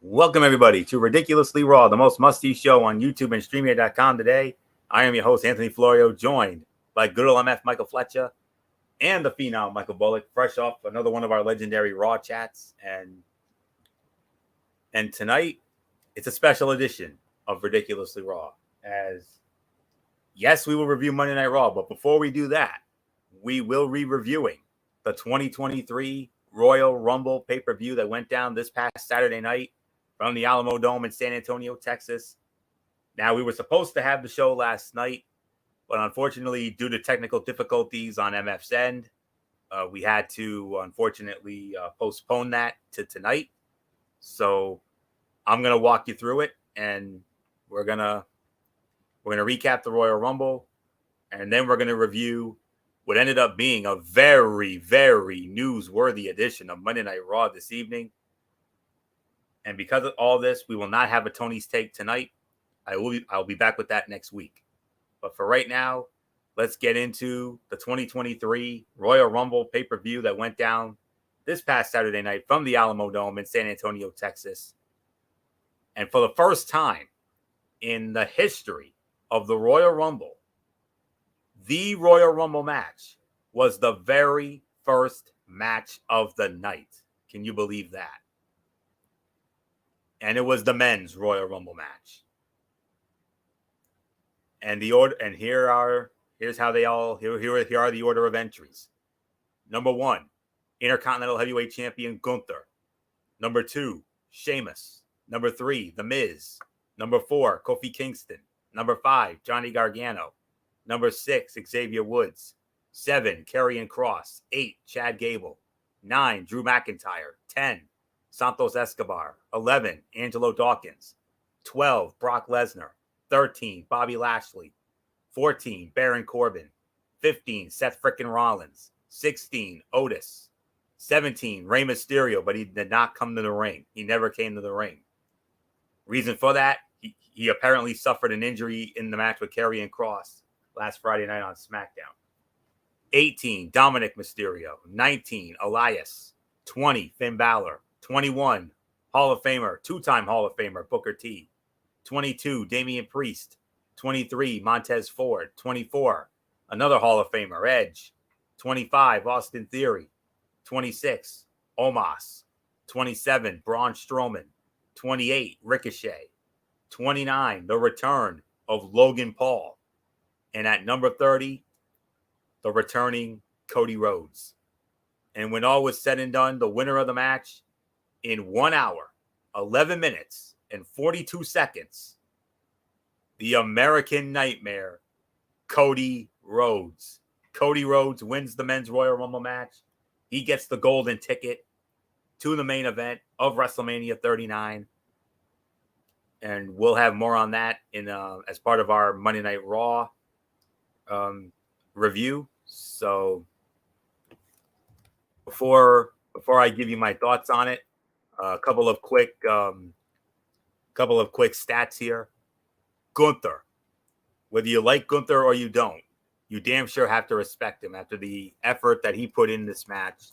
Welcome, everybody, to Ridiculously Raw, the most musty show on YouTube and StreamYard.com today. I am your host, Anthony Florio, joined by good old MF Michael Fletcher and the phenom Michael Bullock, fresh off another one of our legendary Raw chats. And tonight, it's a special edition of Ridiculously Raw. As, yes, we will review Monday Night Raw, but before we do that, we will be reviewing the 2023 Royal Rumble pay-per-view that went down this past Saturday night from the Alamo Dome in San Antonio, Texas. Now, we were supposed to have the show last night, but unfortunately, due to technical difficulties on MF's end, we had to, unfortunately, postpone that to tonight. So I'm going to walk you through it, and we're going to recap the Royal Rumble, and then we're going to review what ended up being a very, very newsworthy edition of Monday Night Raw this evening. And because of all this, we will not have a Tony's Take tonight. I'll be back with that next week. But for right now, let's get into the 2023 Royal Rumble pay-per-view that went down this past Saturday night from the Alamo Dome in San Antonio, Texas. And for the first time in the history of the Royal Rumble, the Royal Rumble match was the very first match of the night. Can you believe that? And it was the men's Royal Rumble match. And the order, and here are the order of entries. Number 1, Intercontinental Heavyweight Champion Gunther. Number 2, Sheamus. Number 3, The Miz. Number 4, Kofi Kingston. Number 5, Johnny Gargano. Number 6, Xavier Woods. 7, Karrion Kross. 8, Chad Gable. 9, Drew McIntyre. 10, Santos Escobar. 11, Angelo Dawkins. 12, Brock Lesnar. 13, Bobby Lashley. 14, Baron Corbin. 15, Seth frickin' Rollins. 16, Otis. 17, Rey Mysterio, but he did not come to the ring. He never came to the ring. Reason for that, he apparently suffered an injury in the match with Karrion Kross last Friday night on SmackDown. 18, Dominic Mysterio. 19, Elias. 20, Finn Balor. 21, Hall of Famer, two-time Hall of Famer, Booker T. 22, Damian Priest. 23, Montez Ford. 24, another Hall of Famer, Edge. 25, Austin Theory. 26, Omos. 27, Braun Strowman. 28, Ricochet. 29, the return of Logan Paul. And at number 30, the returning Cody Rhodes. And when all was said and done, the winner of the match, in 1 hour, 11 minutes, and 42 seconds, the American Nightmare, Cody Rhodes. Cody Rhodes wins the men's Royal Rumble match. He gets the golden ticket to the main event of WrestleMania 39. And we'll have more on that in as part of our Monday Night Raw review. So before I give you my thoughts on it, a couple of quick stats here. Gunther, whether you like Gunther or you don't, you damn sure have to respect him after the effort that he put in this match.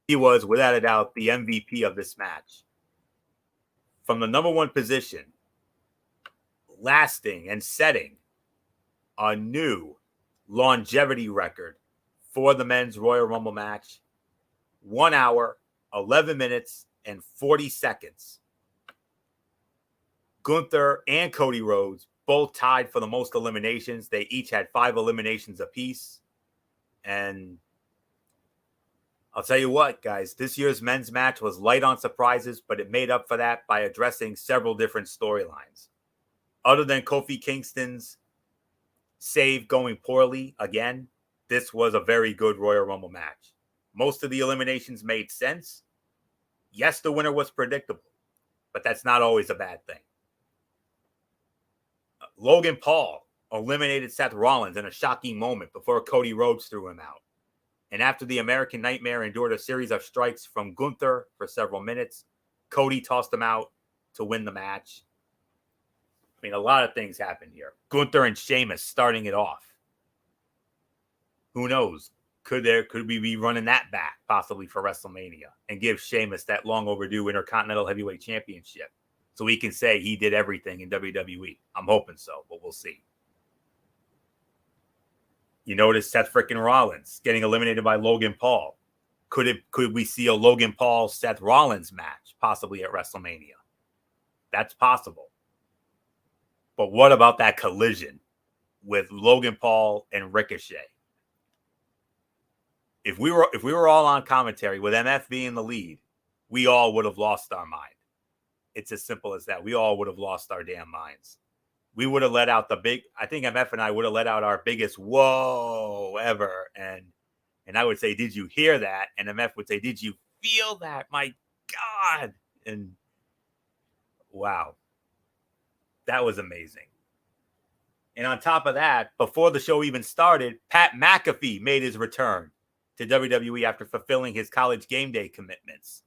He was, without a doubt, the MVP of this match. From the number 1 position, lasting and setting a new longevity record for the men's Royal Rumble match. 1 hour, 11 minutes, and 40 seconds. Gunther and Cody Rhodes both tied for the most eliminations. They each had 5 eliminations apiece. And I'll tell you what, guys, this year's men's match was light on surprises, but it made up for that by addressing several different storylines. Other than Kofi Kingston's save going poorly, again, this was a very good Royal Rumble match. Most of the eliminations made sense. Yes, the winner was predictable, but that's not always a bad thing. Logan Paul eliminated Seth Rollins in a shocking moment before Cody Rhodes threw him out. And after the American Nightmare endured a series of strikes from Gunther for several minutes, Cody tossed him out to win the match. I mean, a lot of things happened here. Gunther and Sheamus starting it off. Who knows? Could we be running that back possibly for WrestleMania and give Sheamus that long overdue Intercontinental Heavyweight Championship so he can say he did everything in WWE? I'm hoping so, but we'll see. You notice Seth freaking Rollins getting eliminated by Logan Paul. Could we see a Logan Paul Seth Rollins match possibly at WrestleMania? That's possible. But what about that collision with Logan Paul and Ricochet? If we were all on commentary with MF being the lead, we all would have lost our mind. It's as simple as that. We all would have lost our damn minds. We would have let out I think MF and I would have let out our biggest whoa ever. And I would say, did you hear that? And MF would say, did you feel that? My God. And wow. That was amazing. And on top of that, before the show even started, Pat McAfee made his return to WWE after fulfilling his College Game Day commitments.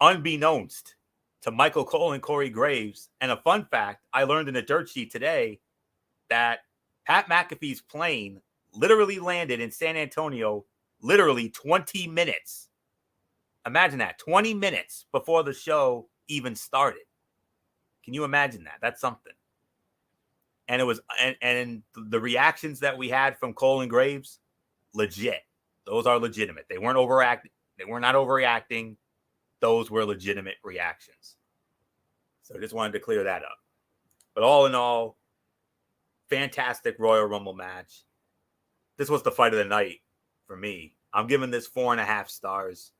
Unbeknownst to Michael Cole and Corey Graves. And a fun fact, I learned in a dirt sheet today that Pat McAfee's plane literally landed in San Antonio literally 20 minutes. Imagine that, 20 minutes before the show even started. Can you imagine that? That's something. And it was, and the reactions that we had from Cole and Graves, legit. Those are legitimate. They weren't overacting. They were not overreacting. Those were legitimate reactions. So I just wanted to clear that up. But all in all, fantastic Royal Rumble match. This was the fight of the night for me. I'm giving this 4.5 stars.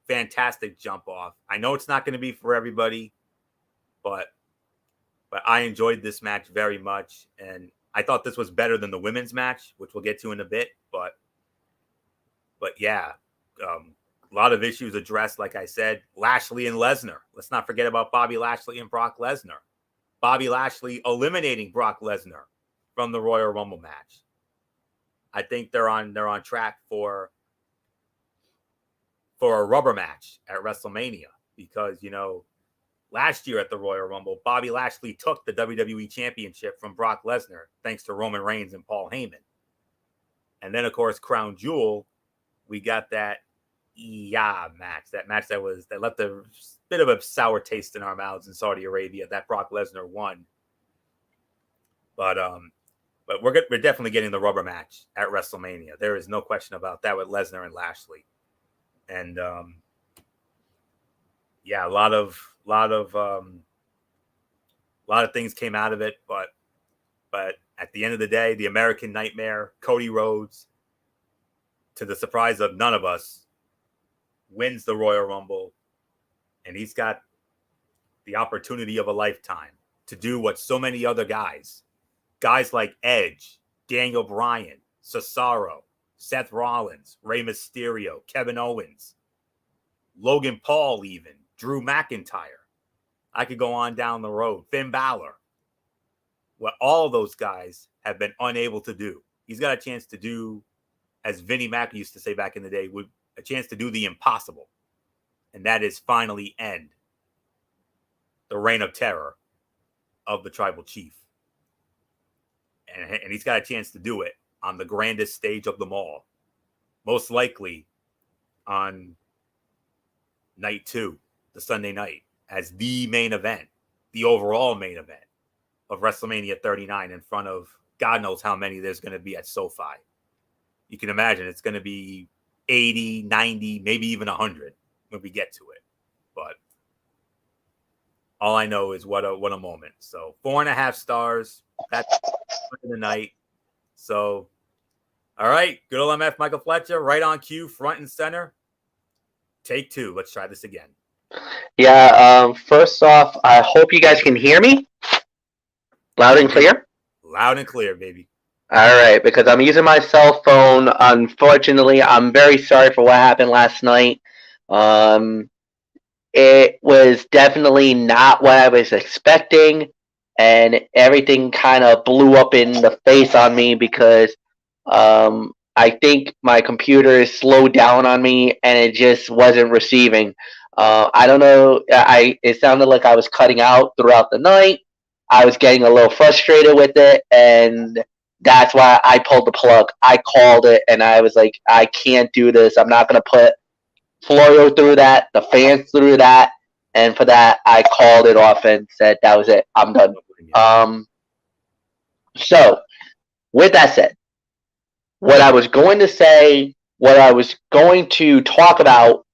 Fantastic jump off. I know it's not going to be for everybody, but I enjoyed this match very much. And I thought this was better than the women's match, which we'll get to in a bit. But yeah, a lot of issues addressed, like I said. Lashley and Lesnar. Let's not forget about Bobby Lashley and Brock Lesnar. Bobby Lashley eliminating Brock Lesnar from the Royal Rumble match. I think they're on track for a rubber match at WrestleMania because, you know, last year at the Royal Rumble, Bobby Lashley took the WWE Championship from Brock Lesnar thanks to Roman Reigns and Paul Heyman. And then, of course, Crown Jewel, we got that match. That match that left a bit of a sour taste in our mouths in Saudi Arabia. That Brock Lesnar won. But we're definitely getting the rubber match at WrestleMania. There is no question about that with Lesnar and Lashley. And yeah, a lot of things came out of it, but at the end of the day, the American Nightmare, Cody Rhodes, to the surprise of none of us, wins the Royal Rumble, and he's got the opportunity of a lifetime to do what so many other guys like Edge, Daniel Bryan, Cesaro, Seth Rollins, Rey Mysterio, Kevin Owens, Logan Paul, even Drew McIntyre. I could go on down the road. Finn Balor. What all those guys have been unable to do. He's got a chance to do, as Vinnie Mac used to say back in the day, a chance to do the impossible. And that is finally end the reign of terror of the Tribal Chief. And he's got a chance to do it on the grandest stage of them all. Most likely on night 2, the Sunday night, as the main event, the overall main event of WrestleMania 39 in front of God knows how many there's going to be at SoFi. You can imagine it's going to be 80, 90, maybe even 100 when we get to it. But all I know is what a moment. So 4.5 stars. That's the night. So, all right. Good old MF Michael Fletcher, right on cue, front and center. Take 2. Let's try this again. Yeah. First off, I hope you guys can hear me. Loud and clear? Loud and clear, baby. All right, because I'm using my cell phone. Unfortunately, I'm very sorry for what happened last night. It was definitely not what I was expecting, and everything kind of blew up in the face on me because I think my computer slowed down on me and it just wasn't receiving. I don't know. It sounded like I was cutting out throughout the night. I was getting a little frustrated with it, and That's why I pulled the plug. I called it, and I was like, I can't do this. I'm not going to put Florio through that, the fans through that, and for that, I called it off and said, that was it. I'm done. So, with that said, what I was going to say, what I was going to talk about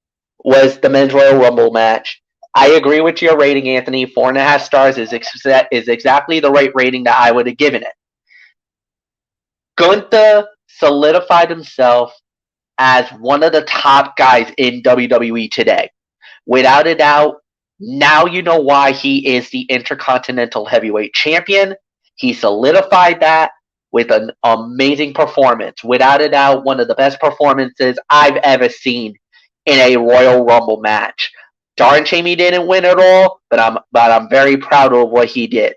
was the Men's Royal Rumble match. I agree with your rating, Anthony. 4.5 stars is exactly the right rating that I would have given it. Gunther solidified himself as one of the top guys in WWE today. Without a doubt, now you know why he is the Intercontinental Heavyweight Champion. He solidified that with an amazing performance. Without a doubt, one of the best performances I've ever seen in a Royal Rumble match. Darn shame he didn't win at all, but I'm very proud of what he did.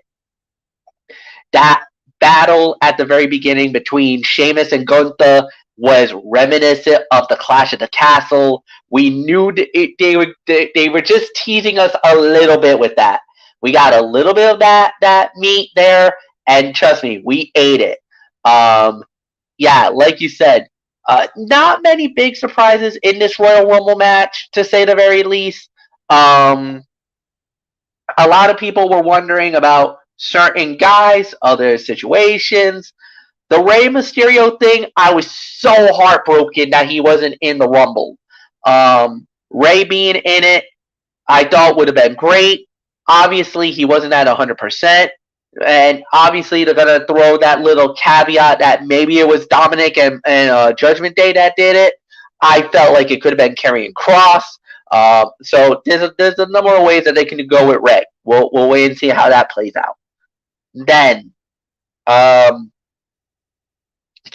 That battle at the very beginning between Sheamus and Gunther was reminiscent of the Clash of the Castle. We knew they were just teasing us a little bit with that. We got a little bit of that meat there, and trust me, we ate it. Yeah, like you said, not many big surprises in this Royal Rumble match, to say the very least. A lot of people were wondering about certain guys, other situations. The Rey Mysterio thing, I was so heartbroken that he wasn't in the Rumble. Rey being in it, I thought would have been great. Obviously, he wasn't at 100%. And obviously, they're going to throw that little caveat that maybe it was Dominic and Judgment Day that did it. I felt like it could have been Karrion Kross. So there's a number of ways that they can go with Rey. We'll wait and see how that plays out. Then,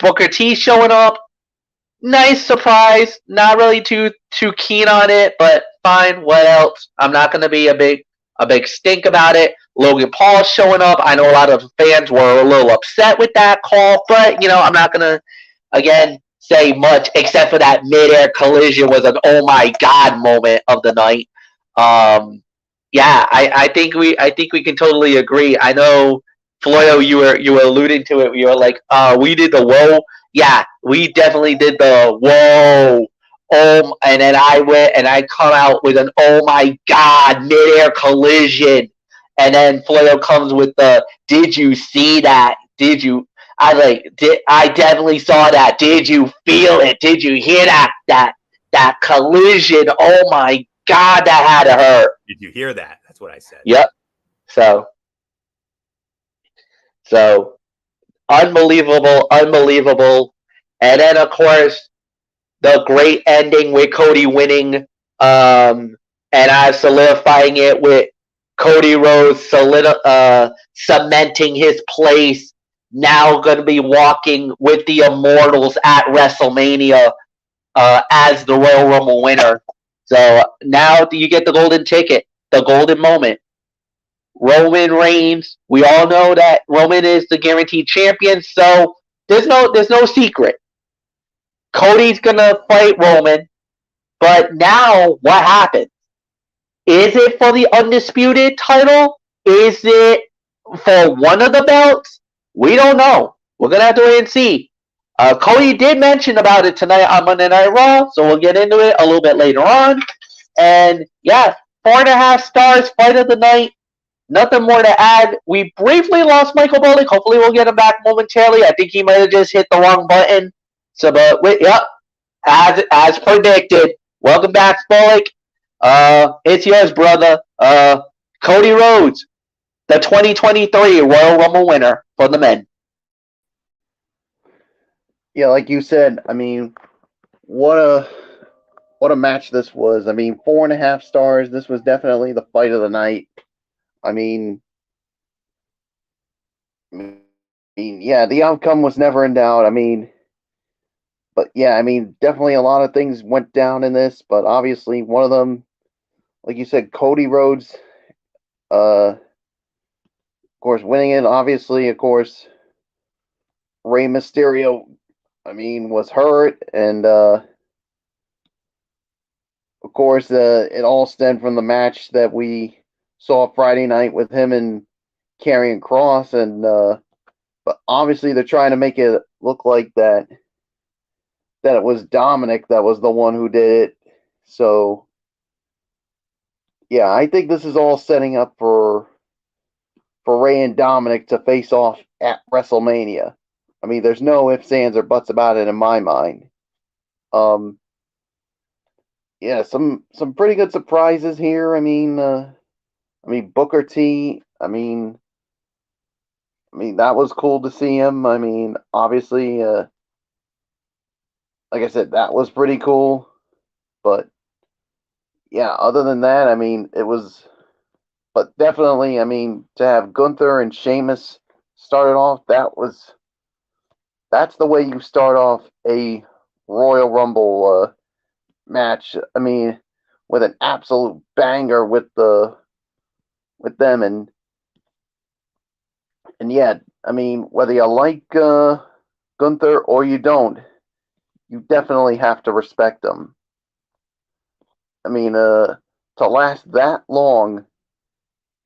Booker T showing up. Nice surprise. Not really too keen on it, but fine. What else? I'm not going to be a big stink about it. Logan Paul showing up. I know a lot of fans were a little upset with that call, but I'm not going to again say much except for that midair collision was an oh my god moment of the night. Yeah, I think we can totally agree. I know, Floyo, you were alluding to it. You were like, we did the whoa. Yeah, we definitely did the whoa. And then I went and I come out with an oh my god midair collision, and then Floyo comes with the did you see that? Did you? I definitely saw that. Did you feel it? Did you hear that collision? Oh my god, that had to hurt. Did you hear that? That's what I said. Yep. So unbelievable. And then of course the great ending with Cody winning, and I solidifying it with Cody Rhodes cementing his place. Now going to be walking with the Immortals at WrestleMania as the Royal Rumble winner. So now you get the golden ticket, the golden moment. Roman Reigns. We all know that Roman is the guaranteed champion, so there's no secret. Cody's gonna fight Roman, but now what happens? Is it for the undisputed title? Is it for one of the belts? We don't know. We're gonna have to wait and see. Cody did mention about it tonight on Monday Night Raw, so we'll get into it a little bit later on. And yeah, 4.5 stars, fight of the night. Nothing more to add. We briefly lost Michael Bullock. Hopefully we'll get him back momentarily. I think he might have just hit the wrong button. So, but yep, as predicted. Welcome back, Bullock. It's yours, brother. Cody Rhodes, the 2023 Royal Rumble winner for the men. Yeah, like you said, I mean, what a match this was. I mean, 4.5 stars. This was definitely the fight of the night. I mean, yeah, the outcome was never in doubt. But yeah, definitely a lot of things went down in this, but obviously one of them, like you said, Cody Rhodes, of course, winning it. Obviously, of course, Rey Mysterio, was hurt, and of course, it all stemmed from the match that we saw Friday night with him and Karrion Kross, and But obviously, they're trying to make it look like that it was Dominic that was the one who did it. So, yeah, I think this is all setting up for Rey and Dominic to face off at WrestleMania. I mean, there's no ifs, ands, or buts about it in my mind. Yeah, some pretty good surprises here. I mean, Booker T. I mean, that was cool to see him. I mean, obviously, like I said, that was pretty cool. But yeah, other than that, I mean, it was. But definitely, I mean, to have Gunther and Sheamus started off, that's the way you start off a Royal Rumble match. I mean, with an absolute banger with them, and yeah, I mean, whether you like Gunther or you don't, you definitely have to respect him. I mean, to last that long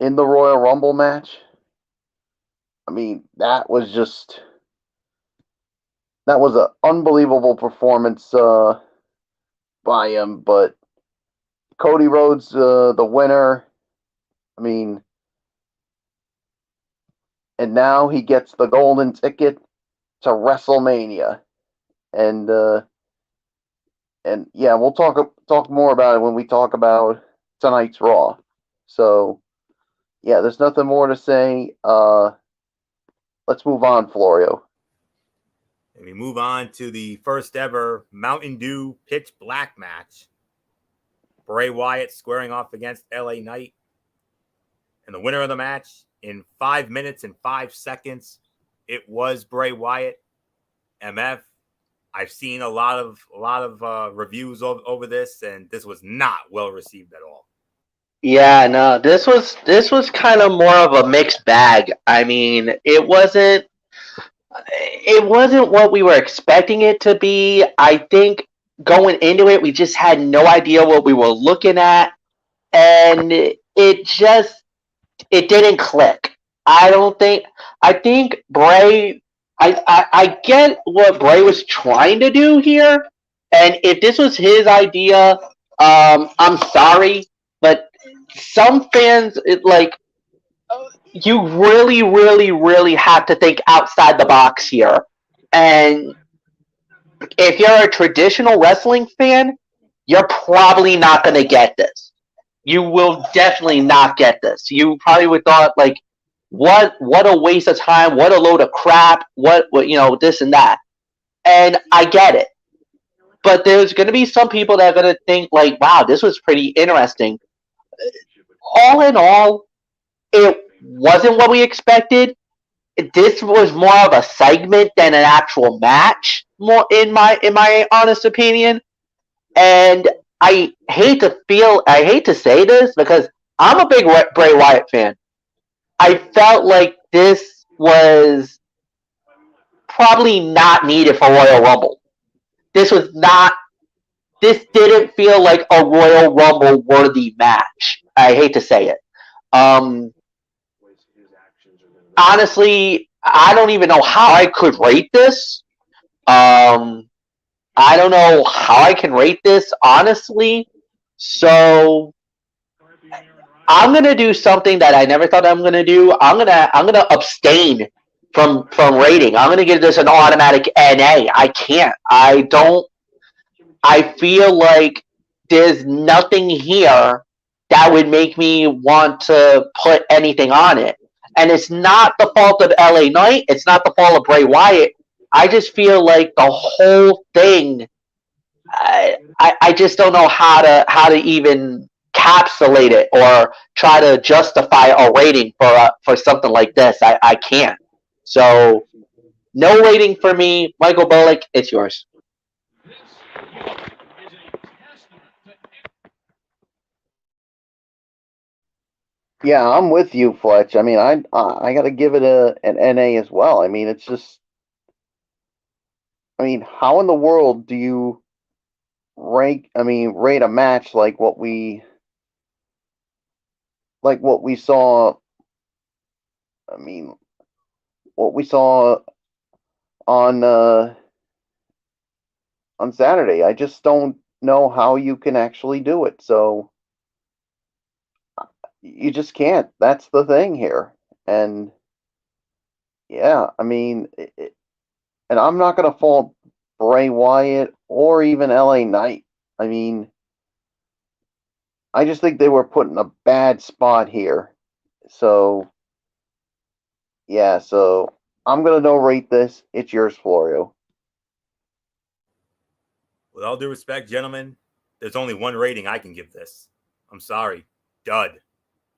in the Royal Rumble match, I mean, that was an unbelievable performance by him. But Cody Rhodes, the winner. I mean, and now he gets the golden ticket to WrestleMania, and yeah, we'll talk more about it when we talk about tonight's Raw. So yeah, there's nothing more to say. Let's move on, Florio. And we move on to the first ever Mountain Dew Pitch Black match. Bray Wyatt squaring off against LA Knight. And the winner of the match in 5 minutes and 5 seconds, it was Bray Wyatt. MF, I've seen a lot of reviews over this, and this was not well received at all. Yeah, no, this was kind of more of a mixed bag. I mean, it wasn't what we were expecting it to be. I think going into it, we just had no idea what we were looking at, and it didn't click. I think Bray. I get what Bray was trying to do here, and if this was his idea, I'm sorry, but some fans, you really, really, really have to think outside the box here. And if you're a traditional wrestling fan, you're probably not going to get this. You will definitely not get this. You probably would thought, like, what a waste of time, what a load of crap, what this and that. And I get it. But there's going to be some people that are going to think, like, wow, this was pretty interesting. All in all, it wasn't what we expected. This was more of a segment than an actual match, more in my honest opinion. And I hate to say this because I'm a big Bray Wyatt fan. I felt like this was probably not needed for Royal Rumble. This didn't feel like a Royal Rumble worthy match. I hate to say it. Honestly, I don't even know how I could rate this. I don't know how I can rate this, honestly. So I'm gonna do something that I never thought I'm gonna do. I'm gonna abstain from rating. I'm gonna give this an automatic NA. I can't. I feel like there's nothing here that would make me want to put anything on it. And it's not the fault of LA Knight. It's not the fault of Bray Wyatt. I just feel like the whole thing. I just don't know how to even capsulate it or try to justify a rating for something like this. I can't. So no rating for me. Michael Bullock, it's yours. Yeah, I'm with you, Fletch. I mean, I got to give it an NA as well. I mean, it's just, I mean, how in the world do you rate a match like what we saw? I mean, what we saw on Saturday. I just don't know how you can actually do it. So you just can't. That's the thing here. And yeah, I mean, and I'm not going to fault Bray Wyatt or even LA Knight. I mean, I just think they were put in a bad spot here. So yeah, so I'm going to no rate this. It's yours, Florio. With all due respect, gentlemen, there's only one rating I can give this. I'm sorry. Dud.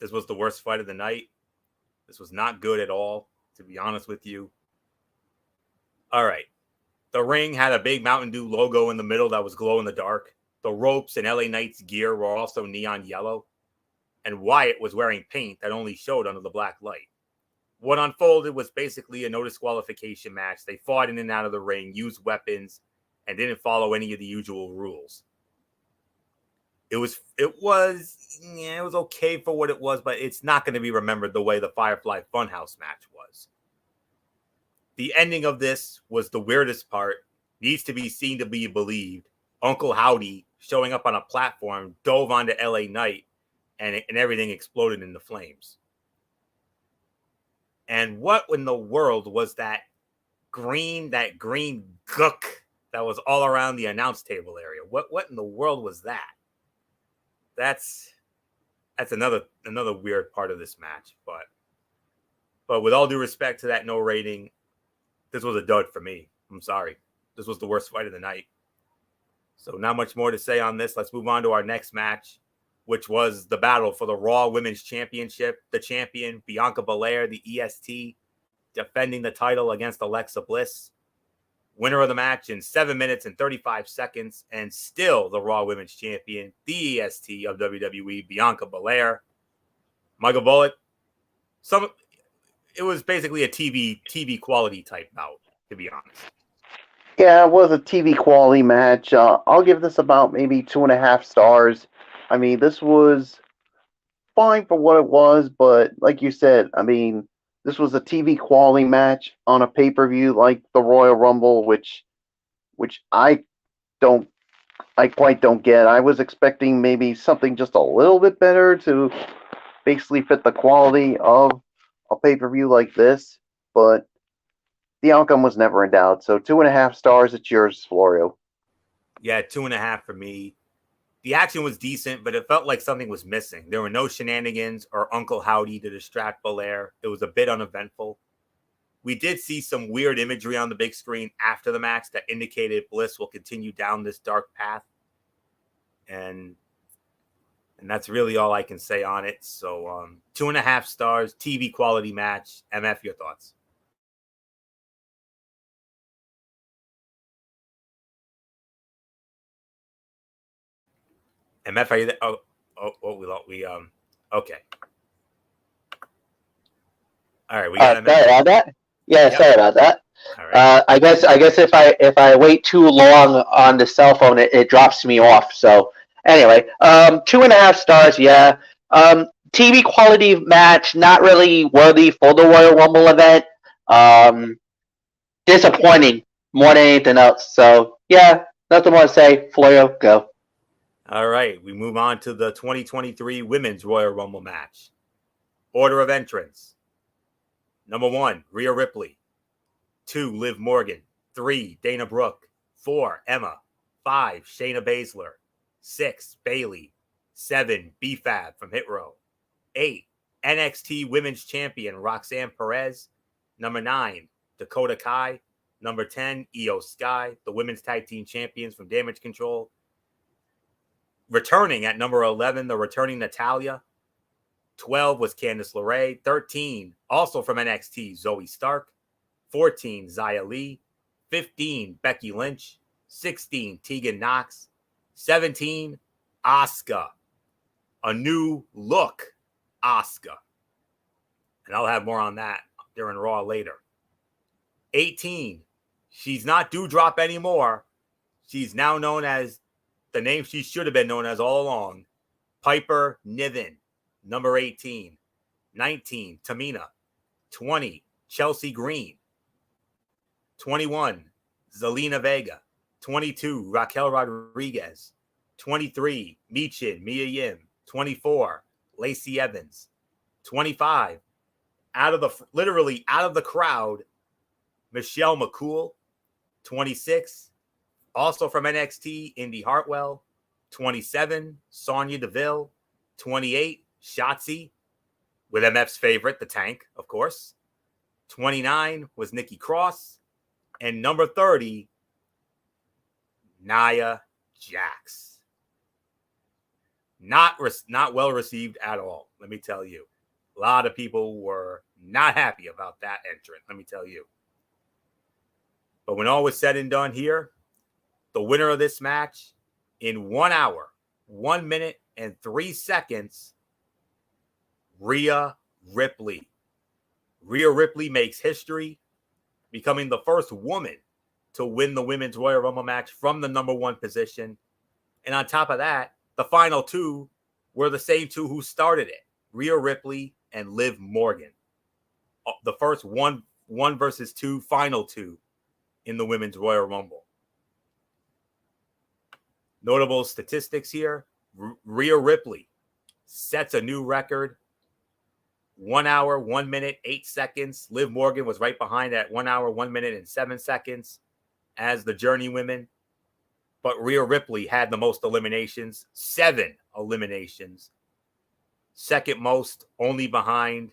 This was the worst fight of the night. This was not good at all, to be honest with you. All right. The ring had a big Mountain Dew logo in the middle that was glow in the dark. The ropes and LA Knight's gear were also neon yellow. And Wyatt was wearing paint that only showed under the black light. What unfolded was basically a no disqualification match. They fought in and out of the ring, used weapons, and didn't follow any of the usual rules. It was okay for what it was, but it's not going to be remembered the way the Firefly Funhouse match was. The ending of this was the weirdest part. Needs to be seen to be believed. Uncle Howdy showing up on a platform, dove onto LA Knight, and everything exploded into flames. And what in the world was that green gook that was all around the announce table area? What in the world was that? That's another weird part of this match. But with all due respect to that no rating, this was a dud for me. I'm sorry. This was the worst fight of the night. So not much more to say on this. Let's move on to our next match, which was the battle for the Raw Women's Championship. The champion, Bianca Belair, the EST, defending the title against Alexa Bliss. Winner of the match in 7 minutes and 35 seconds, and still the Raw Women's Champion, the EST of WWE, Bianca Belair. Michael Bullock, it was basically a TV quality type bout, to be honest. Yeah, it was a TV quality match. I'll give this about maybe 2.5 stars. I mean, this was fine for what it was, but like you said, I mean, this was a TV quality match on a pay-per-view like the Royal Rumble, which I quite don't get. I was expecting maybe something just a little bit better to basically fit the quality of a pay-per-view like this, but the outcome was never in doubt. So 2.5 stars. It's yours, Florio. Yeah, 2.5 for me. The action was decent, but it felt like something was missing. There were no shenanigans or Uncle Howdy to distract Belair. It was a bit uneventful. We did see some weird imagery on the big screen after the match that indicated Bliss will continue down this dark path. And that's really all I can say on it. So 2.5 stars, TV quality match. MF, your thoughts? MF, are you there? We okay. All right, we got Sorry about that. Yeah, Yep. sorry about that. All right. I guess if I wait too long on the cell phone, it drops me off. So anyway, 2.5 stars. Yeah. TV quality match, not really worthy for the Royal Rumble event. Disappointing more than anything else. So yeah, nothing more to say. Florio, go. All right, we move on to the 2023 Women's Royal Rumble match. Order of entrance. Number 1, Rhea Ripley. 2, Liv Morgan. 3, Dana Brooke. 4, Emma. 5, Shayna Baszler. 6, Bayley. 7, B-Fab from Hit Row. 8, NXT Women's Champion Roxanne Perez. Number 9, Dakota Kai. Number 10, Io Sky, the Women's Tag Team Champions from Damage Control. Returning at number 11, the returning Natalya. 12 was Candice LeRae. 13, also from NXT, Zoe Stark. 14, Xia Li. 15, Becky Lynch. 16, Tegan Knox. 17, Asuka. A new look, Asuka. And I'll have more on that during Raw later. 18, she's not Doudrop anymore. She's now known as the name she should have been known as all along, Piper Niven, number 18. 19, Tamina. 20, Chelsea Green. 21, Zelina Vega. 22, Raquel Rodriguez. 23, Michin, Mia Yim. 24, Lacey Evans. 25, literally out of the crowd, Michelle McCool. 26, also from NXT, Indy Hartwell. 27, Sonya Deville. 28, Shotzi, with MF's favorite, the Tank, of course. 29 was Nikki Cross. And number 30, Nia Jax. Not well received at all, let me tell you. A lot of people were not happy about that entrant, let me tell you. But when all was said and done here, the winner of this match in 1 hour, 1 minute, and 3 seconds, Rhea Ripley. Rhea Ripley makes history, becoming the first woman to win the Women's Royal Rumble match from the number 1 position. And on top of that, the final 2 were the same 2 who started it, Rhea Ripley and Liv Morgan. The first one versus 2, final 2 in the Women's Royal Rumble. Notable statistics here. Rhea Ripley sets a new record. 1 hour, 1 minute, 8 seconds. Liv Morgan was right behind at 1 hour, 1 minute, and 7 seconds as the Journey women. But Rhea Ripley had the most eliminations, 7 eliminations. Second most, only behind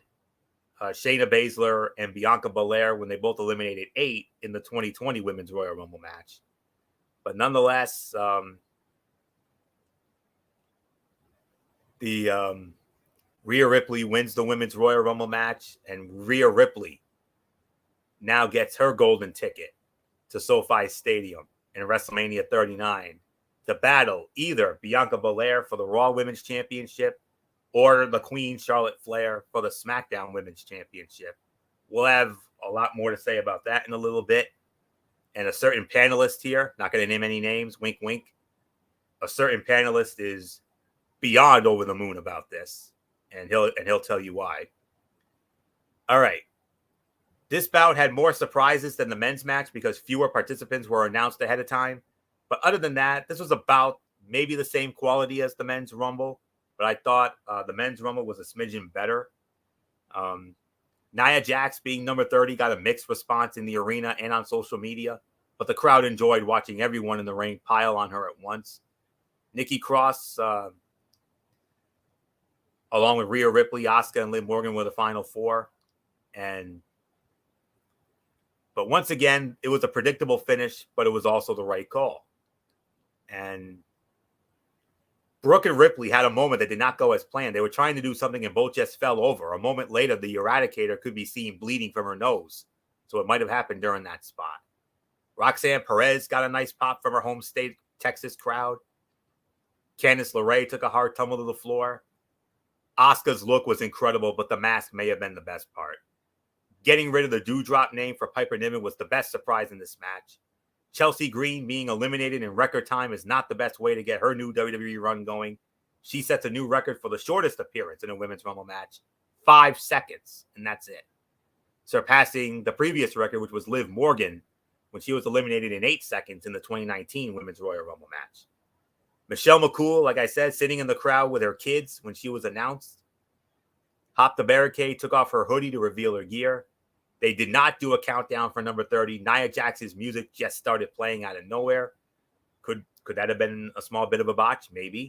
Shayna Baszler and Bianca Belair when they both eliminated 8 in the 2020 Women's Royal Rumble match. But nonetheless, Rhea Ripley wins the Women's Royal Rumble match, and Rhea Ripley now gets her golden ticket to SoFi Stadium in WrestleMania 39 to battle either Bianca Belair for the Raw Women's Championship or the Queen Charlotte Flair for the SmackDown Women's Championship. We'll have a lot more to say about that in a little bit. And a certain panelist here, not going to name any names, wink, wink. A certain panelist is beyond over the moon about this, and he'll tell you why. All right. This bout had more surprises than the men's match because fewer participants were announced ahead of time. But other than that, this was about maybe the same quality as the men's Rumble. But I thought the men's Rumble was a smidgen better. Nia Jax, being number 30, got a mixed response in the arena and on social media. But the crowd enjoyed watching everyone in the ring pile on her at once. Nikki Cross, along with Rhea Ripley, Asuka, and Liv Morgan were the final 4. But once again, it was a predictable finish, but it was also the right call. And Brooke and Ripley had a moment that did not go as planned. They were trying to do something and both just fell over. A moment later, the Eradicator could be seen bleeding from her nose. So it might have happened during that spot. Roxanne Perez got a nice pop from her home state, Texas crowd. Candice LeRae took a hard tumble to the floor. Asuka's look was incredible, but the mask may have been the best part. Getting rid of the Dewdrop name for Piper Niven was the best surprise in this match. Chelsea Green being eliminated in record time is not the best way to get her new WWE run going. She sets a new record for the shortest appearance in a Women's Rumble match, 5 seconds, and that's it. Surpassing the previous record, which was Liv Morgan, when she was eliminated in 8 seconds in the 2019 Women's Royal Rumble match. Michelle McCool, like I said, sitting in the crowd with her kids when she was announced. Hopped the barricade, took off her hoodie to reveal her gear. They did not do a countdown for number 30. Nia Jax's music just started playing out of nowhere. Could that have been a small bit of a botch? Maybe.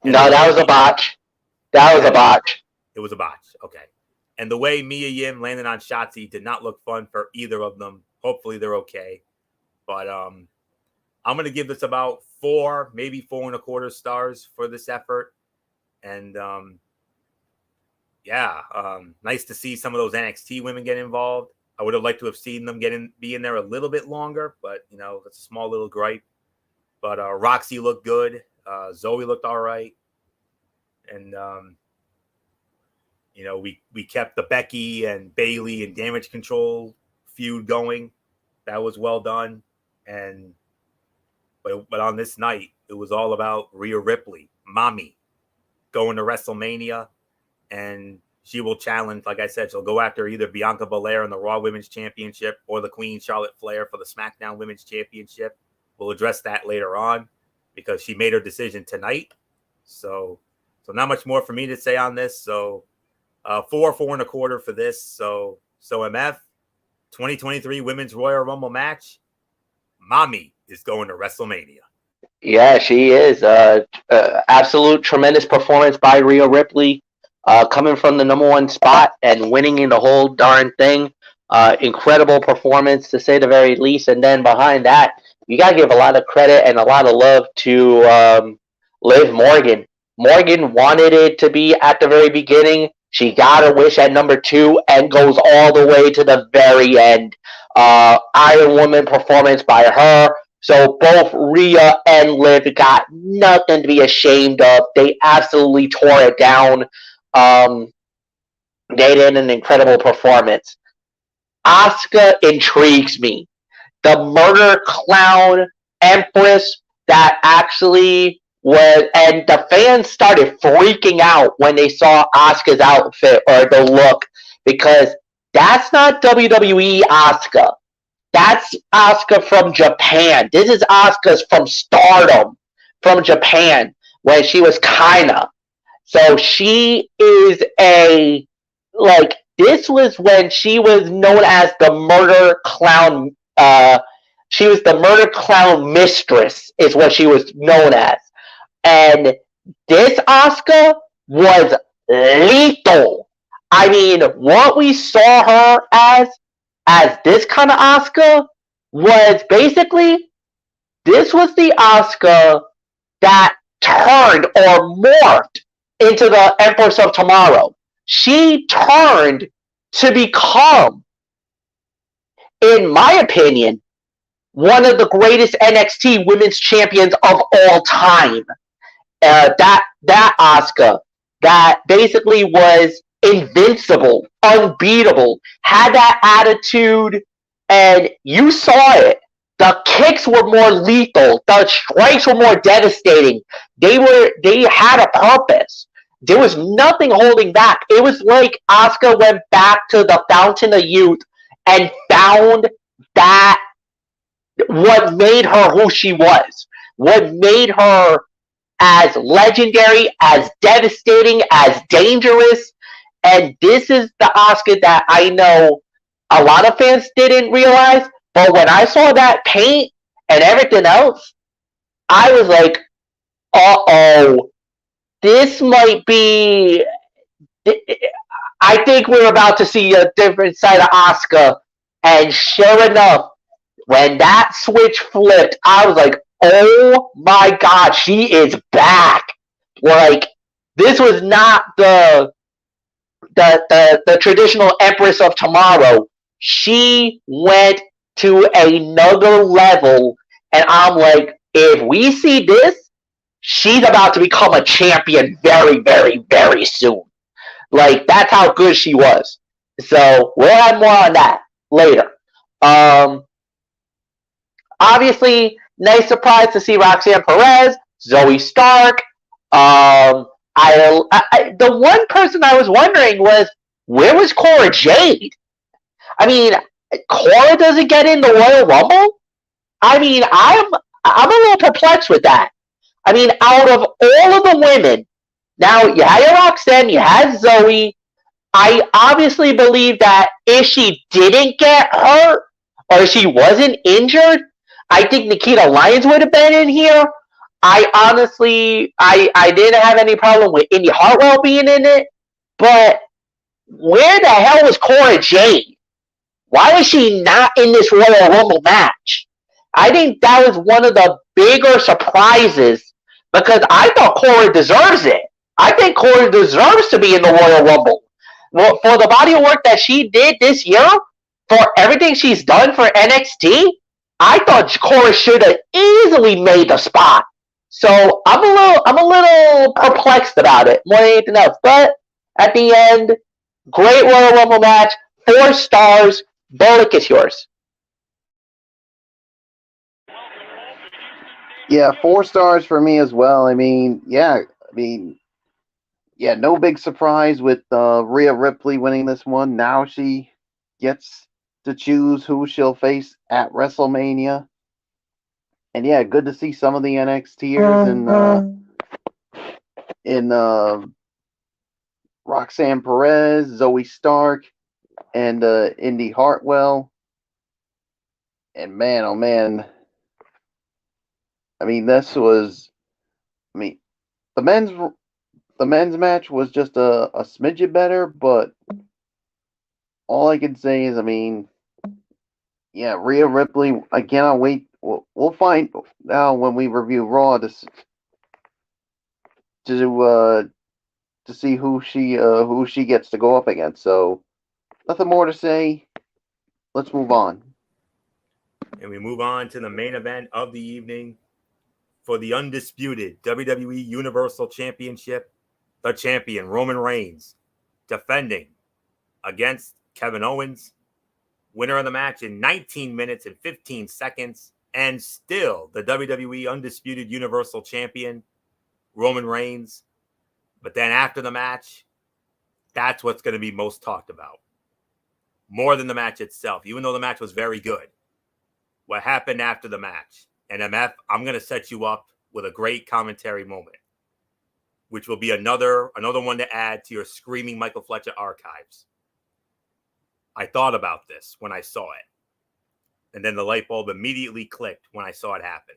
And no, that was a botch. That was a botch. It was a botch. Okay. And the way Mia Yim landed on Shotzi did not look fun for either of them. Hopefully they're okay. But I'm going to give this about 4, maybe 4.25 stars for this effort. And nice to see some of those NXT women get involved. I would have liked to have seen them be in there a little bit longer, but it's a small little gripe. But Roxy looked good. Zoe looked all right. And we kept the Becky and Bayley and Damage Control feud going. That was well done. But on this night, it was all about Rhea Ripley, Mommy, going to WrestleMania. And she will challenge, like I said, she'll go after either Bianca Belair in the Raw Women's Championship or the Queen Charlotte Flair for the SmackDown Women's Championship. We'll address that later on because she made her decision tonight. So not much more for me to say on this. So 4.25 for this. So MF 2023 Women's Royal Rumble match. Mommy is going to WrestleMania. Yeah, she is. Absolute tremendous performance by Rhea Ripley, coming from the #1 spot and winning in the whole darn thing. Incredible performance, to say the very least. And then behind that, you got to give a lot of credit and a lot of love to Liv Morgan. Morgan wanted it to be at the very beginning. She got her wish at #2 and goes all the way to the very end. Iron Woman performance by her. So both Rhea and Liv got nothing to be ashamed of. They absolutely tore it down. They did an incredible performance. Asuka intrigues me. The murder clown empress that actually was, and the fans started freaking out when they saw Asuka's outfit or the look, because that's not WWE Asuka. That's Asuka from Japan. This is Asuka's from Stardom, from Japan, when she was Kaina. So she is this was when she was known as the murder clown. She was the murder clown mistress, is what she was known as. And this Asuka was lethal. I mean, what we saw her as this kind of Asuka was basically, this was the Asuka that turned or morphed into the Empress of Tomorrow. She turned to become, in my opinion, one of the greatest NXT women's champions of all time. That Asuka that basically was invincible, unbeatable, had that attitude, and you saw it. The kicks were more lethal. The strikes were more devastating. They had a purpose. There was nothing holding back. It was like Asuka went back to the fountain of youth and found that what made her who she was, what made her as legendary, as devastating, as dangerous. And this is the Asuka that I know a lot of fans didn't realize. But when I saw that paint and everything else, I was like, uh-oh, this might be... I think we're about to see a different side of Asuka. And sure enough, when that switch flipped, I was like, oh my God, she is back. Like, this was not the traditional Empress of Tomorrow. She went to another level, and I'm like, if we see this, she's about to become a champion very, very, very soon. Like, that's how good she was. So we'll have more on that later. Obviously, nice surprise to see Roxanne Perez, Zoe Stark. The one person I was wondering was, where was Cora Jade? I mean, Cora doesn't get in the Royal Rumble? I mean, I'm a little perplexed with that. I mean, out of all of the women, now you had Roxanne, you had Zoe. I obviously believe that if she didn't get hurt or she wasn't injured, I think Nikita Lyons would have been in here. I honestly didn't have any problem with Indy Hartwell being in it, but where the hell was Cora Jade? Why was she not in this Royal Rumble match? I think that was one of the bigger surprises, because I thought Cora deserves it. I think Cora deserves to be in the Royal Rumble. Well, for the body of work that she did this year, for everything she's done for NXT, I thought Cora should have easily made the spot. So I'm a little perplexed about it more than anything else. But at the end, great Royal Rumble match, 4 stars. Bullock, is yours. Yeah, 4 stars for me as well. I mean, yeah, no big surprise with Rhea Ripley winning this one. Now she gets to choose who she'll face at WrestleMania. And yeah, good to see some of the NXTers in Roxanne Perez, Zoe Stark, and Indy Hartwell. And man, oh man, I mean, this was, I mean, the men's match was just a smidget better, but all I can say is, I mean, yeah, Rhea Ripley. I cannot wait. We'll find out when we review Raw to see who she gets to go up against. So nothing more to say. Let's move on. And we move on to the main event of the evening for the undisputed WWE Universal Championship. The champion, Roman Reigns, defending against Kevin Owens. Winner of the match in 19 minutes and 15 seconds. And still the WWE Undisputed Universal Champion, Roman Reigns. But then after the match, that's what's going to be most talked about. More than the match itself, even though the match was very good. What happened after the match. And MF, I'm going to set you up with a great commentary moment, which will be another one to add to your Screaming Michael Fletcher archives. I thought about this when I saw it. And then the light bulb immediately clicked when I saw it happen.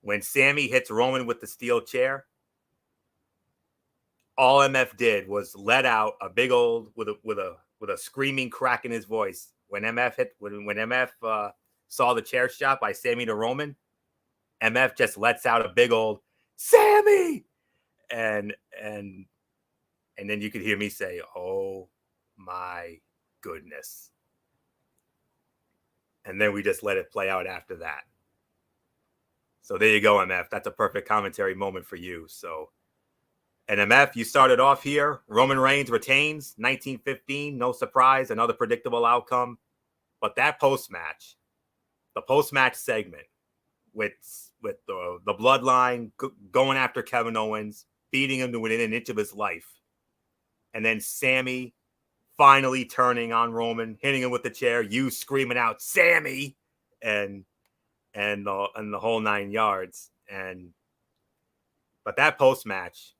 When Sammy hits Roman with the steel chair, all MF did was let out a big old with a screaming crack in his voice. When MF saw the chair shot by Sammy to Roman, MF just lets out a big old Sammy, and then you could hear me say, "Oh my goodness." And then we just let it play out after that. So there you go, MF. That's a perfect commentary moment for you. So, and MF, you started off here. Roman Reigns retains 1915. No surprise. Another predictable outcome. But that post-match, the post-match segment with the bloodline going after Kevin Owens, beating him to within an inch of his life. And then Sammy finally turning on Roman, hitting him with the chair, you screaming out Sammy, and the whole 9 yards. But that post match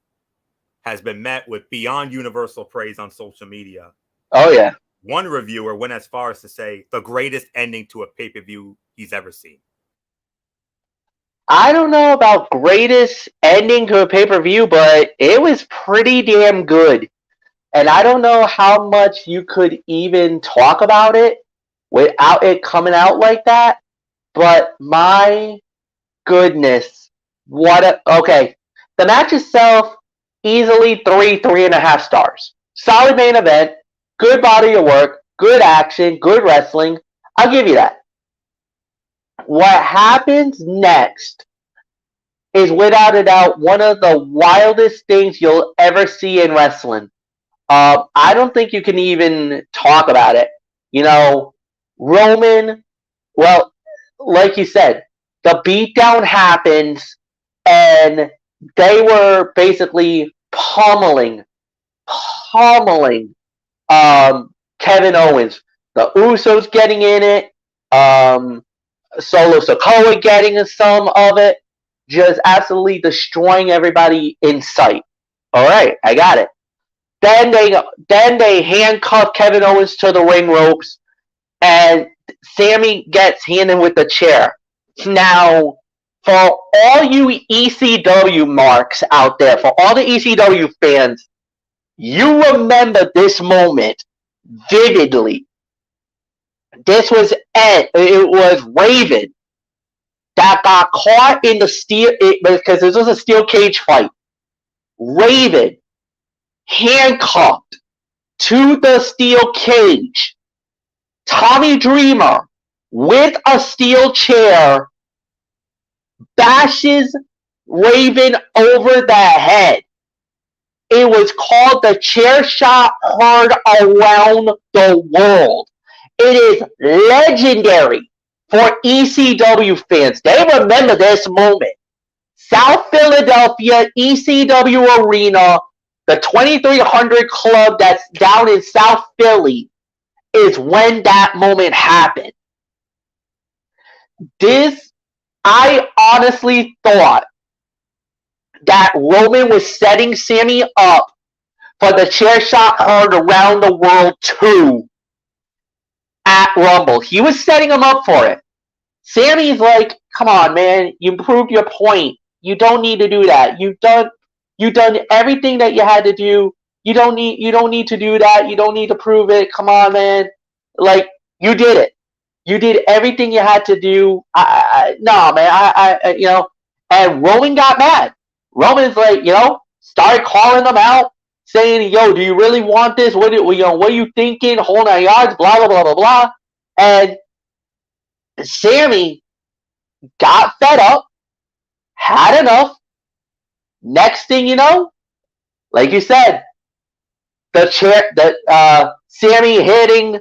has been met with beyond universal praise on social media. Oh yeah. One reviewer went as far as to say the greatest ending to a pay-per-view he's ever seen. I don't know about greatest ending to a pay-per-view, but it was pretty damn good. And I don't know how much you could even talk about it without it coming out like that. But my goodness, okay. The match itself, easily 3.5 stars. Solid main event, good body of work, good action, good wrestling. I'll give you that. What happens next is without a doubt one of the wildest things you'll ever see in wrestling. I don't think you can even talk about it. You know, Roman, well, like you said, the beatdown happens and they were basically pummeling Kevin Owens. The Usos getting in it, Solo Sikoa getting some of it, just absolutely destroying everybody in sight. All right, I got it. Then they handcuff Kevin Owens to the ring ropes, and Sammy gets handed with the chair. Now, for all you ECW marks out there, for all the ECW fans, you remember this moment vividly. This was Ed. It was Raven that got caught in the steel, because this was a steel cage fight. Raven handcuffed to the steel cage. Tommy Dreamer with a steel chair bashes Raven over the head. It was called the chair shot heard around the world. It is legendary for ECW fans. They remember this moment. South Philadelphia ECW Arena, the 2300 Club that's down in South Philly is when that moment happened. I honestly thought that Roman was setting Sami up for the chair shot heard around the world 2 at Rumble. He was setting him up for it. Sami's like, come on, man, you proved your point. You don't need to do that. You've done everything that you had to do. You don't need to do that. You don't need to prove it. Come on, man. Like, you did it. You did everything you had to do. No, man. And Roman got mad. Roman's like, started calling them out, saying, "Yo, do you really want this? What are you thinking? Whole 9 yards, blah blah blah blah blah." And Sami got fed up, had enough. Next thing you know, like you said, Sami hitting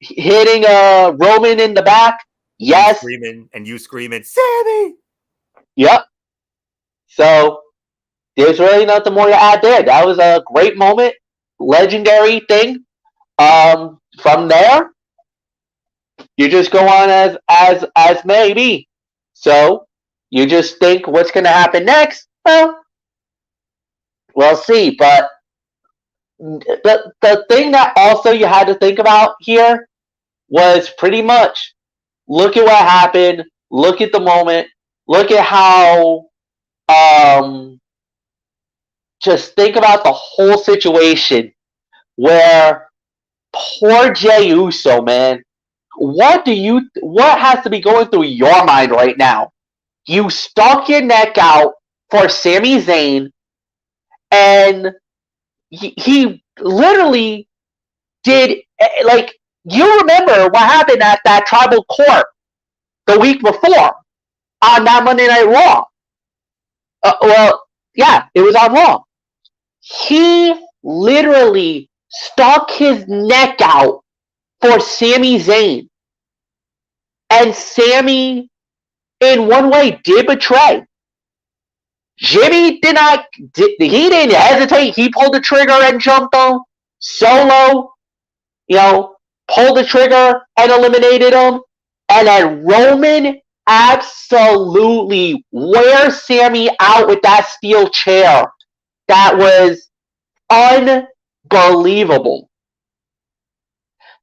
Roman in the back. Yes, you screaming, Sami. Yep. So there's really nothing more to add there. That was a great moment, legendary thing. From there, you just go on as may be. So you just think what's going to happen next. Well, we'll see. But the thing that also you had to think about here was pretty much look at what happened. Look at the moment. Look at how. Just think about the whole situation where poor Jey Uso, man. What has to be going through your mind right now? You stuck your neck out for Sami Zayn, and he literally did, like, you remember what happened at that tribal court the week before on that Monday Night Raw. Yeah, it was on Raw. He literally stuck his neck out for Sami Zayn. And Sami, in one way, did betray. Jimmy didn't hesitate. He pulled the trigger and jumped on Solo, pulled the trigger and eliminated him. And then Roman absolutely wears Sami out with that steel chair. That was unbelievable.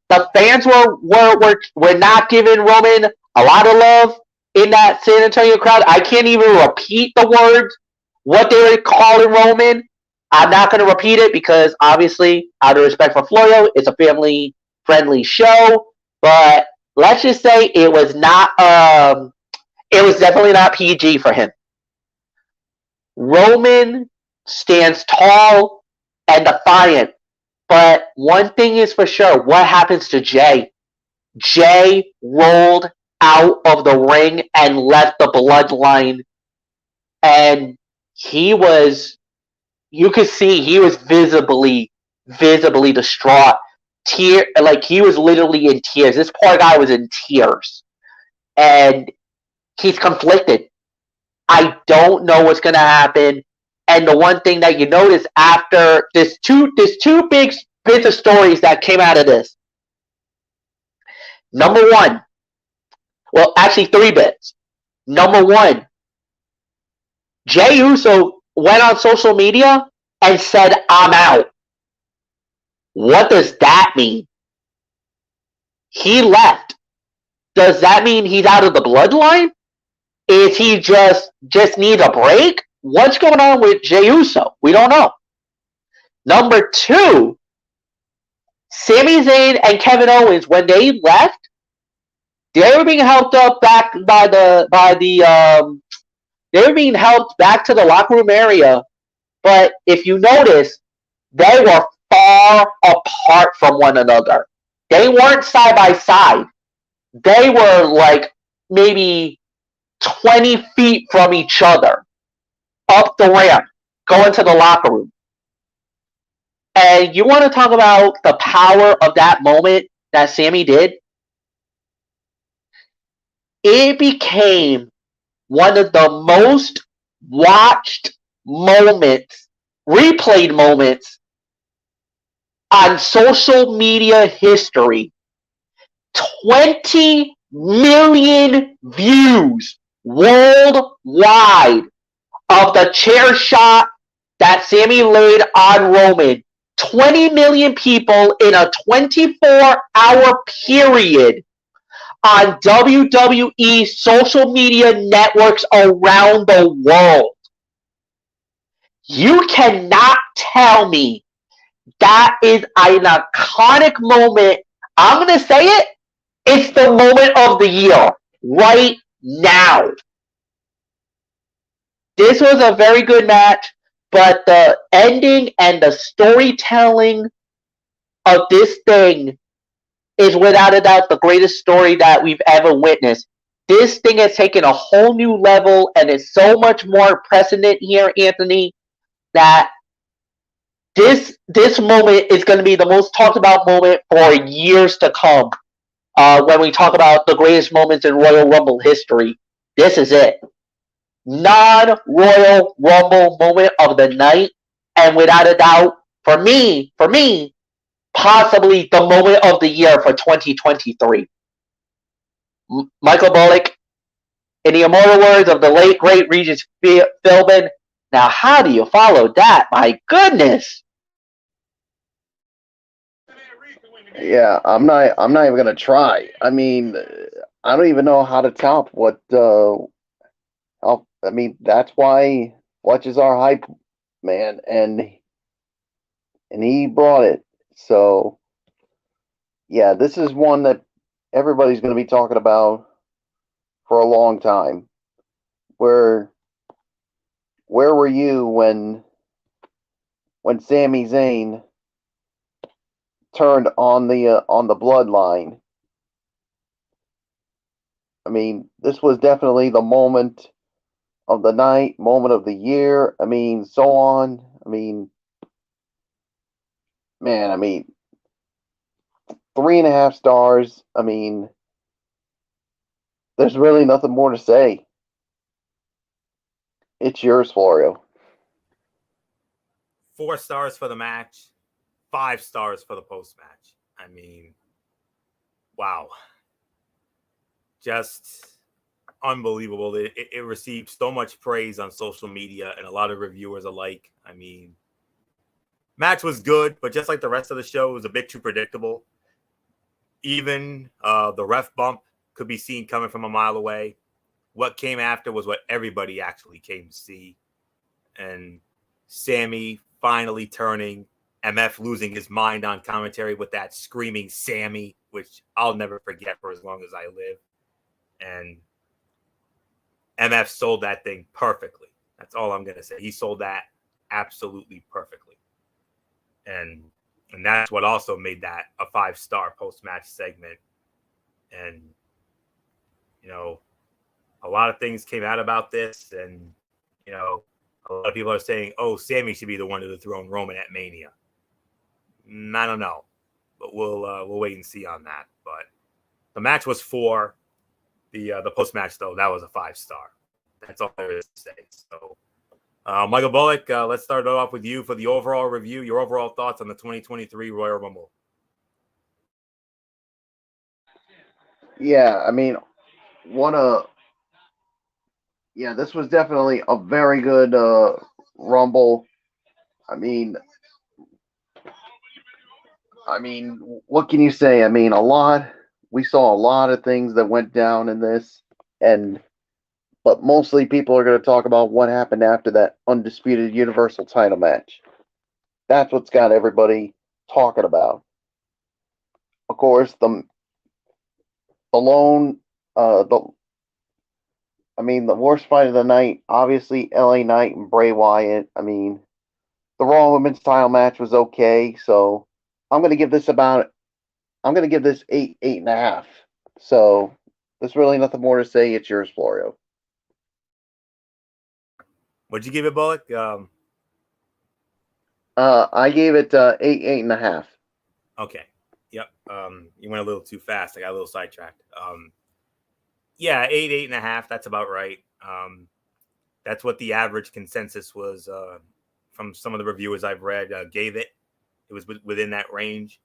The fans were not giving Roman a lot of love in that San Antonio crowd. I can't even repeat the words, what they were calling Roman. I'm not going to repeat it because, obviously, out of respect for Florio, it's a family-friendly show. But let's just say it was not. It was definitely not PG for him. Roman stands tall and defiant. But one thing is for sure, what happens to Jey? Jey rolled out of the ring and left the bloodline. And you could see he was visibly distraught. He was literally in tears. This poor guy was in tears. And he's conflicted. I don't know what's going to happen. And the one thing that you notice after there's two big bits of stories that came out of this. Number one, well, actually 3 bits. Number one, Jey Uso went on social media and said, "I'm out." What does that mean? He left. Does that mean he's out of the bloodline? Is he just needs a break? What's going on with Jey Uso? We don't know. Number 2, Sami Zayn and Kevin Owens, when they left, they were being helped up back they were being helped back to the locker room area. But if you notice, they were far apart from one another. They weren't side by side. They were like maybe 20 feet from each other up the ramp, going to the locker room. And you want to talk about the power of that moment that Sami did? It became one of the most watched moments replayed moments on social media history. 20 million views worldwide of the chair shot that Sami laid on Roman. 20 million people in a 24-hour period on WWE social media networks around the world. You cannot tell me that is an iconic moment. I'm going to say it. It's the moment of the year right now. This was a very good match, but the ending and the storytelling of this thing is without a doubt the greatest story that we've ever witnessed. This thing has taken a whole new level and is so much more precedent here, Anthony, that this moment is going to be the most talked about moment for years to come. When we talk about the greatest moments in Royal Rumble history, this is it. Non-Royal Rumble moment of the night, and without a doubt, for me, possibly the moment of the year for 2023. Michael Bullock, in the immortal words of the late great Regis Philbin, now how do you follow that? My goodness! Yeah, I'm not even gonna try. I mean, I don't even know how to top what. I mean, that's why Fletch is our hype man, and he brought it. So, yeah, this is one that everybody's going to be talking about for a long time. Where were you when Sami Zayn turned on the bloodline? I mean, this was definitely the moment of the night, moment of the year. I mean, so on. I mean, man, 3.5 stars. I mean, there's really nothing more to say. It's yours, Florio. 4 stars for the match, 5 stars for the post match. I mean, wow. Just unbelievable. It received so much praise on social media and a lot of reviewers alike. I mean, match was good, but just like the rest of the show, it was a bit too predictable. Even the ref bump could be seen coming from a mile away. What came after was what everybody actually came to see. And Sami finally turning, MF losing his mind on commentary with that screaming Sami, which I'll never forget for as long as I live. And MF sold that thing perfectly. That's all I'm going to say. He sold that absolutely perfectly. And that's what also made that a 5-star post-match segment. And, you know, a lot of things came out about this. And, you know, a lot of people are saying, oh, Sami should be the one to dethrone Roman at Mania. I don't know. But we'll wait and see on that. But the match was 4. The post-match, though, that was a 5-star. That's all there is to say. So, Michael Bullock, let's start it off with you for the overall review, your overall thoughts on the 2023 Royal Rumble. Yeah, I mean, this was definitely a very good Rumble. I mean, what can you say? I mean, we saw a lot of things that went down in this, but mostly people are going to talk about what happened after that undisputed Universal title match. That's what's got everybody talking about. Of course, the worst fight of the night, obviously LA Knight and Bray Wyatt. I mean, the Raw Women's title match was okay, so I'm going to give this 8.5. So there's really nothing more to say. It's yours, Florio. What'd you give it, Bullock? I gave it 8.5. Okay. Yep. You went a little too fast. I got a little sidetracked. Yeah, 8.5. That's about right. That's what the average consensus was from some of the reviewers I've read gave it. It was within that range.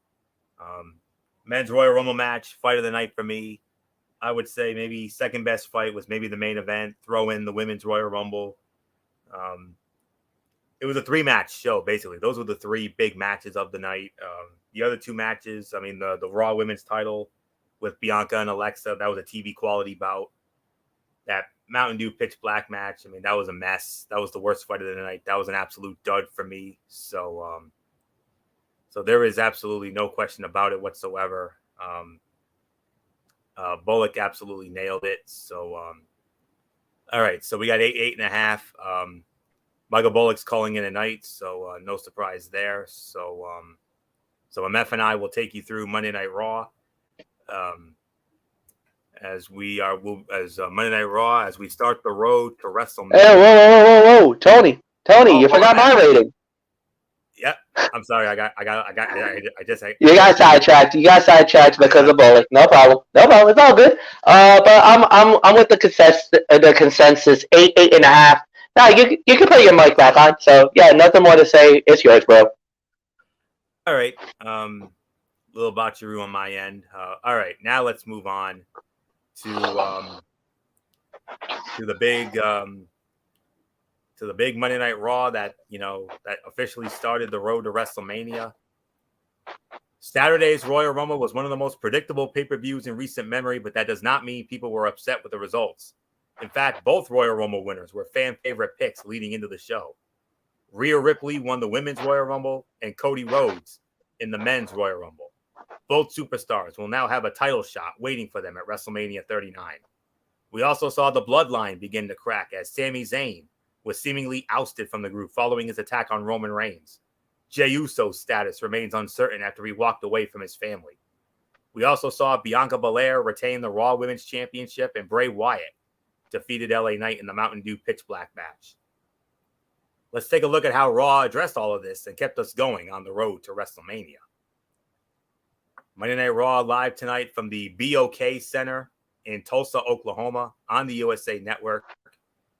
Men's Royal Rumble match, fight of the night for me. I would say maybe second best fight was maybe the main event. Throw in the Women's Royal Rumble. It was a 3-match show, basically. Those were the 3 big matches of the night. The other 2 matches, I mean, the Raw Women's title with Bianca and Alexa, that was a TV quality bout. That Mountain Dew Pitch Black match, I mean, that was a mess. That was the worst fight of the night. That was an absolute dud for me. So there is absolutely no question about it whatsoever. Bullock absolutely nailed it. So, all right. So we got 8.5. Michael Bullock's calling in a night, so no surprise there. So MF and I will take you through Monday Night Raw. As Monday Night Raw, as we start the road to WrestleMania. Hey, whoa, Tony, you forgot my rating. Yeah, I'm sorry. I got sidetracked. You got sidetracked because of Bullock. No problem. It's all good. But I'm with the consensus 8.5. No, you can put your mic back on. So yeah, nothing more to say. It's yours, bro. All right. Little botchery on my end. All right, now let's move on to the big Monday Night Raw that officially started the road to WrestleMania. Saturday's Royal Rumble was one of the most predictable pay-per-views in recent memory, but that does not mean people were upset with the results. In fact, both Royal Rumble winners were fan favorite picks leading into the show. Rhea Ripley won the Women's Royal Rumble and Cody Rhodes in the Men's Royal Rumble. Both superstars will now have a title shot waiting for them at WrestleMania 39. We also saw the bloodline begin to crack as Sami Zayn was seemingly ousted from the group following his attack on Roman Reigns. Jey Uso's status remains uncertain after he walked away from his family. We also saw Bianca Belair retain the Raw Women's Championship, and Bray Wyatt defeated LA Knight in the Mountain Dew Pitch Black match. Let's take a look at how Raw addressed all of this and kept us going on the road to WrestleMania. Monday Night Raw live tonight from the BOK Center in Tulsa, Oklahoma on the USA Network.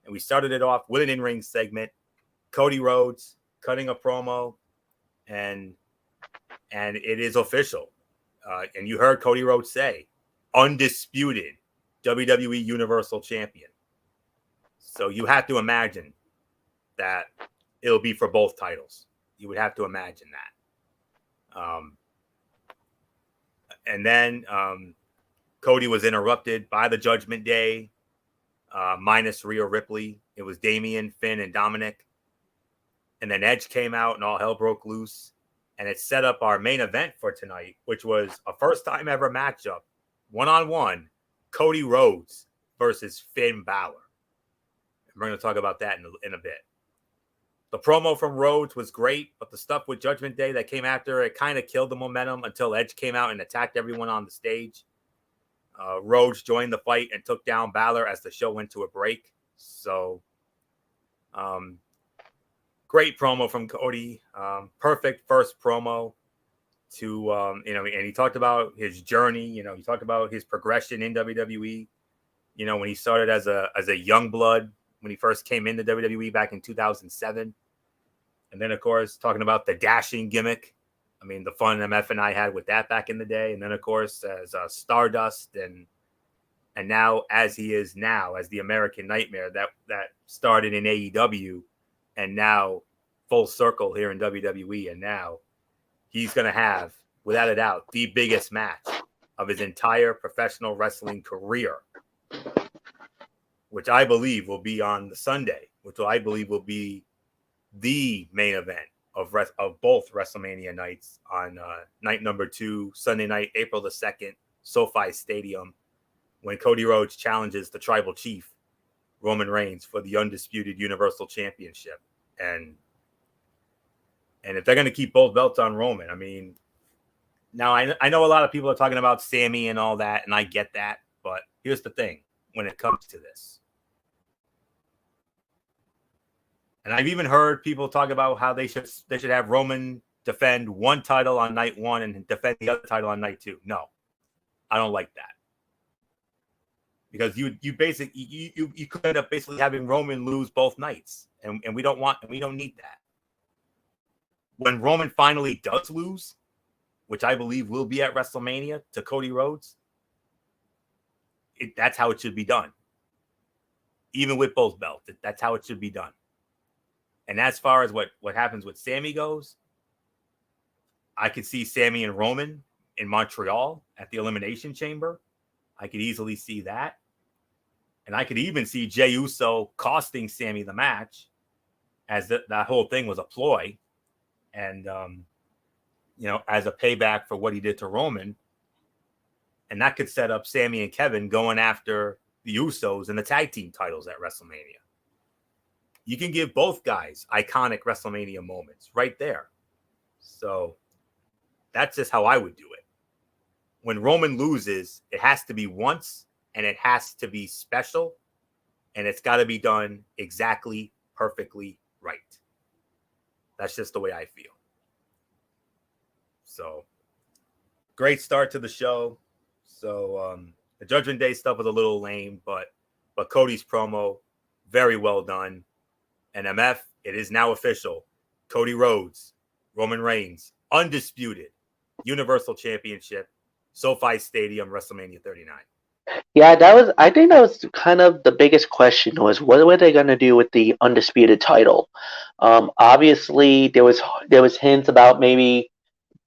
And we started it off with an in-ring segment. Cody Rhodes cutting a promo, and it is official. And you heard Cody Rhodes say, undisputed WWE Universal Champion. So you have to imagine that it'll be for both titles. You would have to imagine that. And then Cody was interrupted by the Judgment Day, minus Rhea Ripley. It was Damian, Finn, and Dominic. And then Edge came out and all hell broke loose. And it set up our main event for tonight, which was a first-time ever matchup, one-on-one, Cody Rhodes versus Finn Balor. And we're going to talk about that in a bit. The promo from Rhodes was great, but the stuff with Judgment Day that came after it kind of killed the momentum until Edge came out and attacked everyone on the stage. Rhodes joined the fight and took down Balor as the show went to a break. So, great promo from Cody. Perfect first promo to, and he talked about his journey. He talked about his progression in WWE. When he started as a young blood, when he first came into WWE back in 2007. And then, of course, talking about the dashing gimmick. I mean, the fun MF and I had with that back in the day. And then, of course, as Stardust and now as he is now as the American Nightmare that started in AEW and now full circle here in WWE. And now he's going to have, without a doubt, the biggest match of his entire professional wrestling career, which I believe will be on the Sunday, which I believe will be the main event of both WrestleMania nights on night number 2, Sunday night, April the 2nd, SoFi Stadium, when Cody Rhodes challenges the Tribal Chief, Roman Reigns, for the undisputed Universal Championship. And if they're going to keep both belts on Roman, I mean, now I know a lot of people are talking about Sammy and all that, and I get that, but here's the thing when it comes to this. And I've even heard people talk about how they should have Roman defend one title on night 1 and defend the other title on night 2. No, I don't like that. Because you could end up basically having Roman lose both nights. And we don't need that. when Roman finally does lose, which I believe will be at WrestleMania to Cody Rhodes, that's how it should be done. Even with both belts, that's how it should be done. And as far as what happens with Sammy goes, I could see Sammy and Roman in Montreal at the Elimination Chamber. I could easily see that. And I could even see Jey Uso costing Sammy the match, as that whole thing was a ploy. And, as a payback for what he did to Roman. And that could set up Sammy and Kevin going after the Usos and the tag team titles at WrestleMania. You can give both guys iconic WrestleMania moments right there. So that's just how I would do it. When Roman loses, it has to be once, and it has to be special, and it's got to be done exactly, perfectly right. That's just the way I feel. So, great start to the show. So, the Judgment Day stuff was a little lame, but Cody's promo, very well done. And MF, it is now official. Cody Rhodes, Roman Reigns, undisputed Universal Championship, SoFi Stadium, WrestleMania 39. Yeah, I think that was kind of the biggest question, was what were they going to do with the undisputed title? Obviously, there was hints about maybe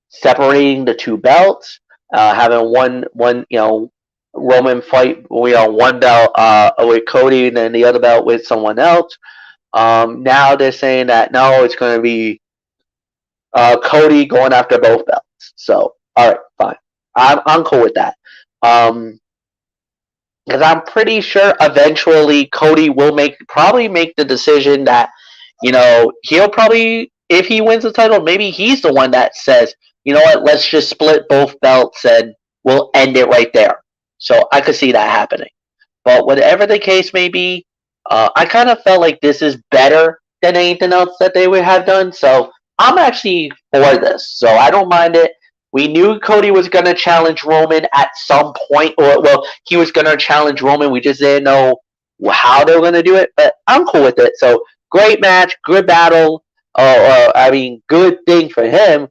separating the two belts, having one Roman fight one belt with Cody and then the other belt with someone else. Now they're saying that no, it's going to be Cody going after both belts. So all right, fine, I'm cool with that. Because I'm pretty sure eventually Cody will probably make the decision that, he'll probably, if he wins the title, maybe he's the one that says, you know what, let's just split both belts and we'll end it right there. So I could see that happening. But whatever the case may be, I kind of felt like this is better than anything else that they would have done. So I'm actually for this. So I don't mind it. We knew Cody was going to challenge Roman at some point. He was going to challenge Roman. We just didn't know how they were going to do it. But I'm cool with it. So great match, good battle. Good thing for him.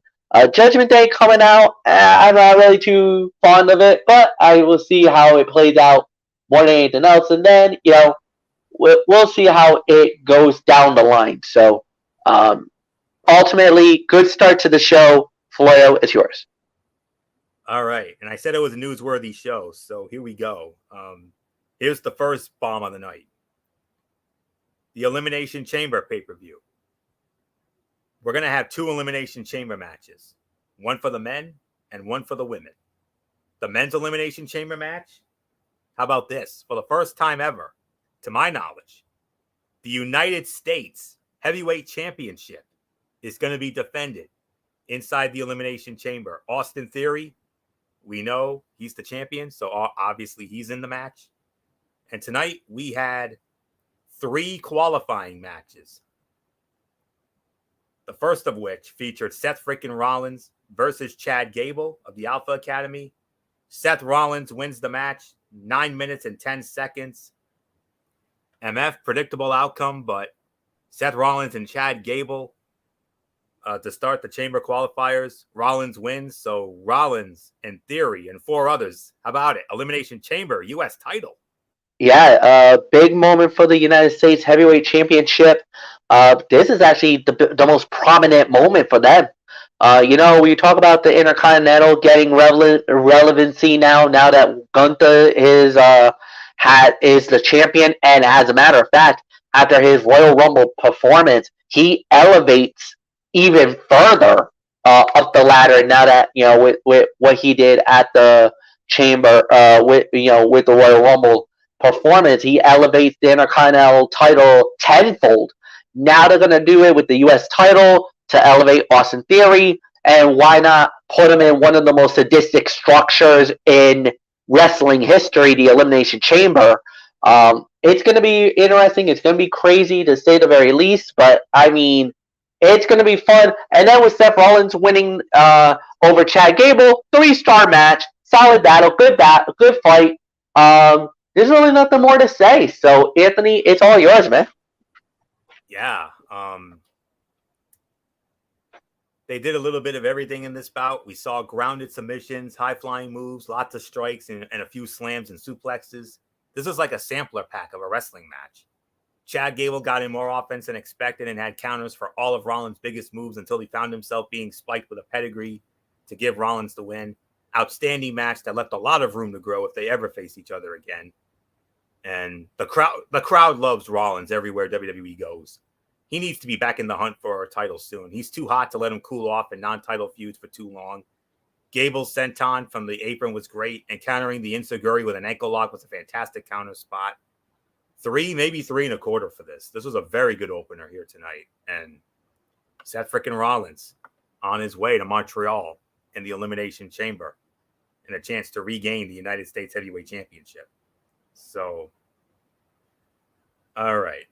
Judgment Day coming out. I'm not really too fond of it. But I will see how it plays out more than anything else. And then, we'll see how it goes down the line. So ultimately, good start to the show. Floyo, it's yours. All right. And I said it was a newsworthy show. So here we go. Here's the first bomb of the night. The Elimination Chamber pay-per-view. We're going to have 2 Elimination Chamber matches. One for the men and one for the women. The men's Elimination Chamber match? How about this? For the first time ever, to my knowledge, the United States Heavyweight Championship is going to be defended inside the Elimination Chamber. Austin Theory, we know he's the champion, so obviously he's in the match. And tonight we had 3 qualifying matches. The first of which featured Seth freaking Rollins versus Chad Gable of the Alpha Academy. Seth Rollins wins the match, 9 minutes and 10 seconds. MF, predictable outcome, but Seth Rollins and Chad Gable to start the Chamber qualifiers. Rollins wins, so Rollins and Theory and 4 others. How about it? Elimination Chamber, U.S. title. Yeah, big moment for the United States Heavyweight Championship. This is actually the most prominent moment for them. We talk about the Intercontinental getting relevancy now that Gunther is the champion, and as a matter of fact, after his Royal Rumble performance, he elevates even further up the ladder. Now that with what he did at the Chamber, with the Royal Rumble performance, he elevates the Intercontinental title tenfold. Now they're going to do it with the U.S. title to elevate Austin Theory, and why not put him in one of the most sadistic structures in wrestling history, the Elimination Chamber. It's going to be interesting. It's going to be crazy to say the very least, but it's going to be fun. And then with Seth Rollins winning over Chad Gable, 3-star match, solid battle, good fight. There's really nothing more to say. So, Anthony, it's all yours, man. Yeah. They did a little bit of everything in this bout. We saw grounded submissions, high flying moves, lots of strikes, and a few slams and suplexes. This was like a sampler pack of a wrestling match. Chad Gable got in more offense than expected and had counters for all of Rollins' biggest moves until he found himself being spiked with a pedigree to give Rollins the win. Outstanding match that left a lot of room to grow if they ever face each other again. And the crowd loves Rollins everywhere WWE goes. He needs to be back in the hunt for a title soon. He's too hot to let him cool off in non-title feuds for too long. Gable's senton from the apron was great, and countering the Enziguri with an ankle lock was a fantastic counter spot. 3, maybe 3.25 for this. This was a very good opener here tonight. And Seth freaking Rollins on his way to Montreal in the Elimination Chamber and a chance to regain the United States Heavyweight Championship. So, all right.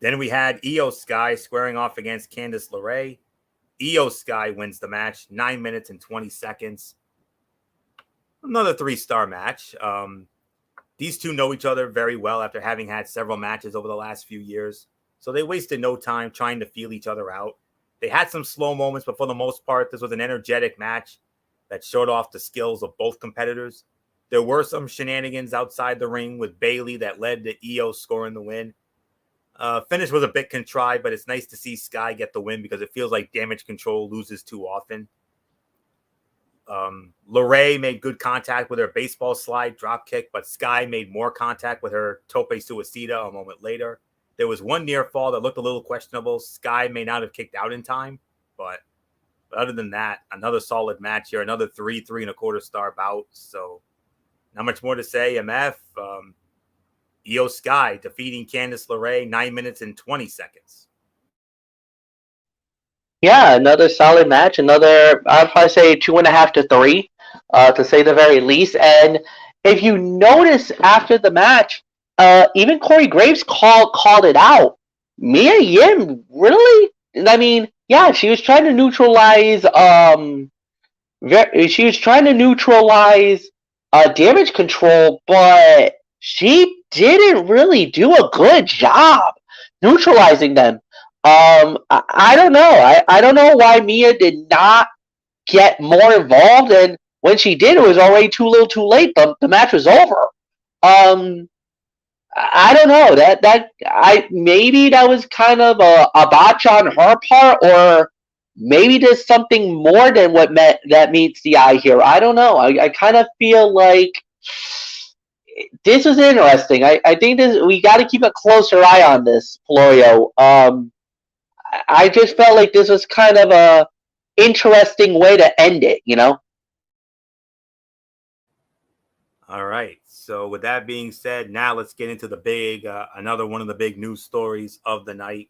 Then we had Io Sky squaring off against Candice LeRae. Io Sky wins the match, 9 minutes and 20 seconds. Another 3-star match. These two know each other very well after having had several matches over the last few years. So they wasted no time trying to feel each other out. They had some slow moments, but for the most part, this was an energetic match that showed off the skills of both competitors. There were some shenanigans outside the ring with Bayley that led to Io scoring the win. Finish was a bit contrived, but it's nice to see Sky get the win because it feels like Damage Control loses too often. LeRae made good contact with her baseball slide drop kick, but Sky made more contact with her tope suicida a moment later. There was one near fall that looked a little questionable. Sky may not have kicked out in time, but other than that, another solid match here, another 3.25 star bout. So not much more to say. MF, Io Sky defeating Candice LeRae, 9 minutes and 20 seconds. Yeah, another solid match. Another, I'd probably say 2.5 to 3, to say the very least. And if you notice after the match, even Corey Graves called it out. Mia Yim, really? I mean, yeah, she was trying to neutralize. She was trying to neutralize Damage Control, but she didn't really do a good job neutralizing them. I don't know. I don't know why Mia did not get more involved, and when she did, it was already too little, too late. The match was over. I don't know. Maybe that was kind of a botch on her part, or maybe there's something more than what that meets the eye here. I don't know. I kind of feel like this is interesting. I think we got to keep a closer eye on this, Florio. I just felt like this was kind of a interesting way to end it, you know? All right. So with that being said, now let's get into the big, another one of the big news stories of the night.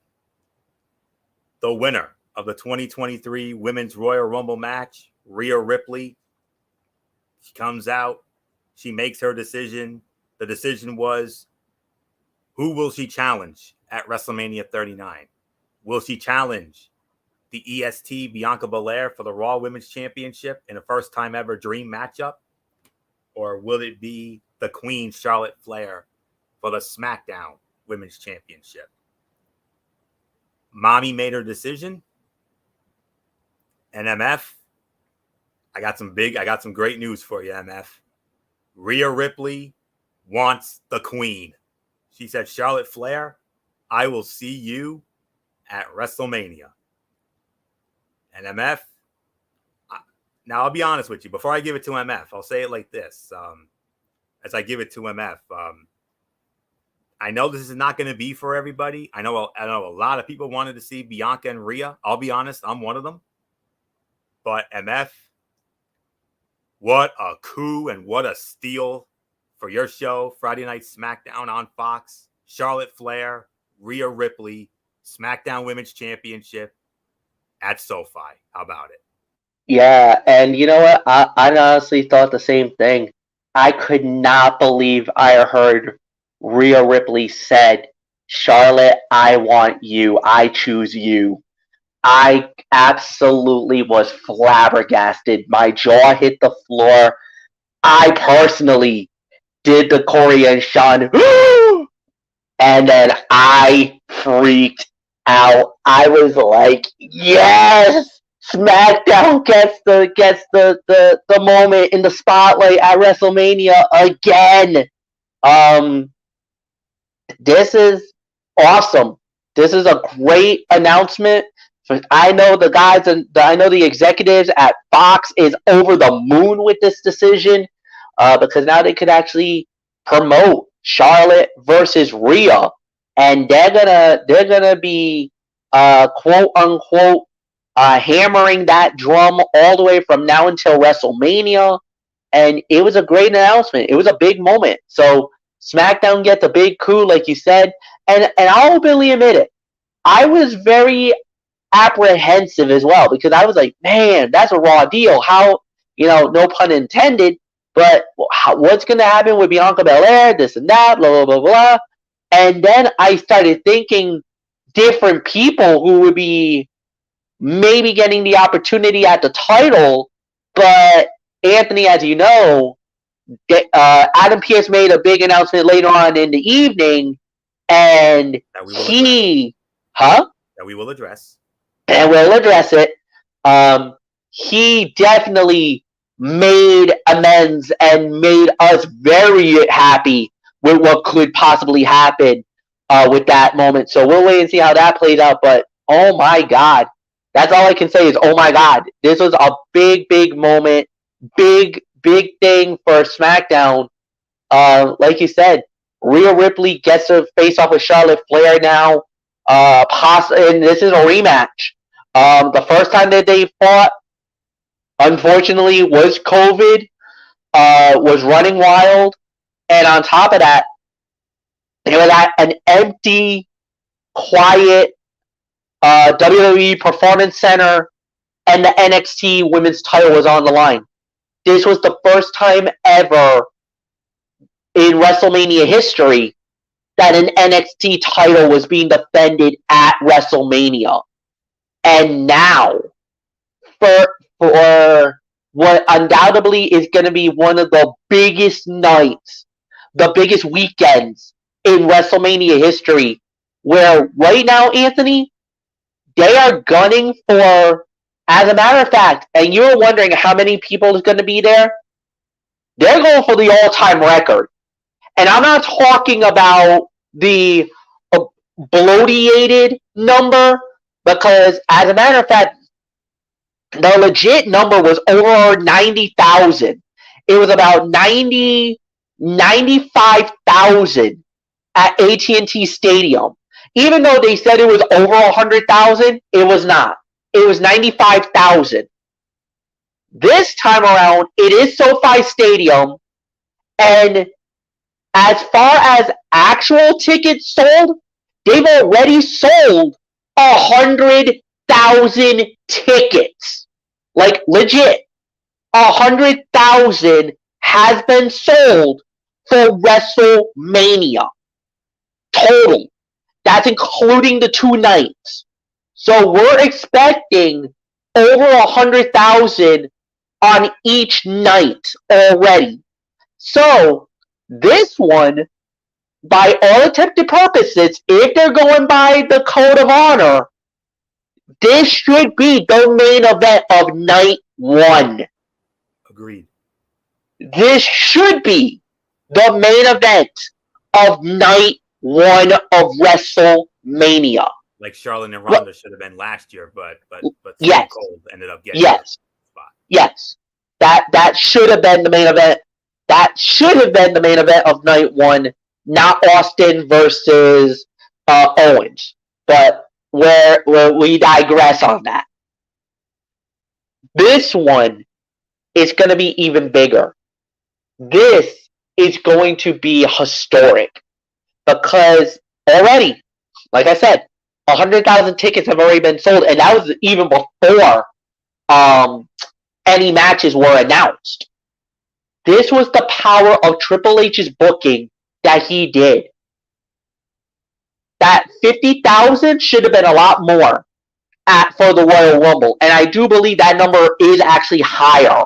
The winner of the 2023 Women's Royal Rumble match, Rhea Ripley. She comes out. She makes her decision. The decision was, who will she challenge at WrestleMania 39? Will she challenge the EST Bianca Belair for the Raw Women's Championship in a first-time ever dream matchup? Or will it be the Queen Charlotte Flair for the SmackDown Women's Championship? Mommy made her decision. And MF, I got some great news for you, MF. Rhea Ripley wants the Queen. She said, Charlotte Flair, I will see you at WrestleMania. And MF, now I'll be honest with you. Before I give it to MF, I'll say it like this. As I give it to MF, I know this is not going to be for everybody. I know a lot of people wanted to see Bianca and Rhea. I'll be honest, I'm one of them. But MF, what a coup and what a steal for your show, Friday Night SmackDown on Fox. Charlotte Flair, Rhea Ripley, SmackDown Women's Championship at SoFi. How about it? Yeah, and you know what? I honestly thought the same thing. I could not believe I heard Rhea Ripley said, Charlotte, I want you. I choose you. I absolutely was flabbergasted. My jaw hit the floor. I personally did the Corey and Sean, and then I freaked out, I was like, yes, SmackDown gets the moment in the spotlight at WrestleMania again. This is awesome. This is a great announcement. I know the guys and I know the executives at Fox is over the moon with this decision because now they could actually promote Charlotte versus Rhea, and they're gonna be quote unquote hammering that drum all the way from now until WrestleMania. And it was a great announcement. It was a big moment. So SmackDown gets a big coup, like you said, and I'll openly admit it. I was very apprehensive as well because I was like, man, that's a raw deal. How, no pun intended, but what's going to happen with Bianca Belair, this and that, blah, blah, blah, blah. And then I started thinking different people who would be maybe getting the opportunity at the title. But Anthony, as you know, Adam Pearce made a big announcement later on in the evening, and that we will address. And we'll address it. He definitely made amends and made us very happy with what could possibly happen with that moment. So we'll wait and see how that plays out. But oh my God, that's all I can say is oh my God. This was a big, big moment, big thing for SmackDown. Like you said, Rhea Ripley gets to face off with Charlotte Flair now. And this is a rematch. The first time that they fought, unfortunately, was COVID, was running wild, and on top of that, it was at an empty, quiet WWE Performance Center, and the NXT Women's title was on the line. This was the first time ever in WrestleMania history that an NXT title was being defended at WrestleMania. And now, for what undoubtedly is going to be one of the biggest nights, the biggest weekends in WrestleMania history, where right now, Anthony, they are gunning for, as a matter of fact, and you're wondering how many people is going to be there, they're going for the all-time record. And I'm not talking about the bloated number, because as a matter of fact, the legit number was over 90,000. It was about 95,000 at AT&T Stadium. Even though they said it was over 100,000, it was not. It was 95,000. This time around, it is SoFi Stadium, and as far as actual tickets sold, they've already sold 100,000 tickets. Like, legit. 100,000 has been sold for WrestleMania. Total. That's including the 2 nights. So we're expecting over 100,000 on each night already. So this one, by all attempted purposes, if they're going by the code of honor, this should be the main event of night 1. Agreed. This should be the main event of night 1 of WrestleMania. Like Charlotte and Ronda should have been last year, but yes. Cold ended up getting yes. spot. Yes. That should have been the main event. That should have been the main event of night 1, not Austin versus Owens. But where we digress on that. This one is going to be even bigger. This is going to be historic because already, like I said, 100,000 tickets have already been sold, and that was even before any matches were announced. This was the power of Triple H's booking that he did. That 50,000 should have been a lot more for the Royal Rumble, and I do believe that number is actually higher.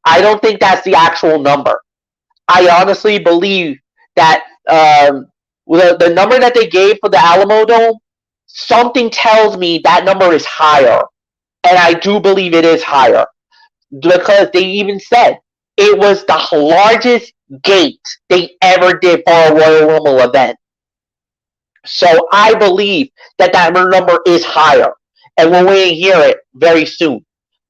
I don't think that's the actual number. I honestly believe that the number that they gave for the Alamo Dome something tells me that number is higher. And I do believe it is higher. Because they even said it was the largest gate they ever did for a Royal Rumble event. So I believe that number is higher. And we're going to hear it very soon.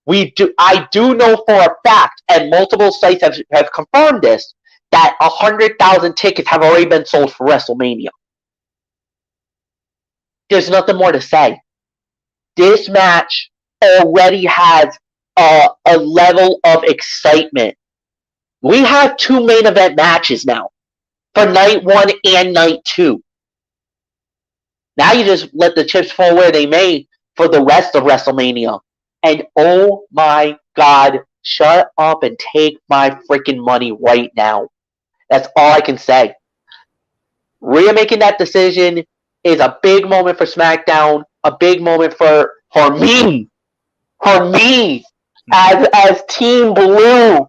I do know for a fact, and multiple sites have confirmed this, that 100,000 tickets have already been sold for WrestleMania. There's nothing more to say. This match already has a level of excitement. We have 2 main event matches now for night 1 and night 2. Now you just let the chips fall where they may for the rest of WrestleMania. And oh my God, shut up and take my freaking money right now. That's all I can say. Rhea making that decision is a big moment for SmackDown, a big moment for me. For me, as Team Blue,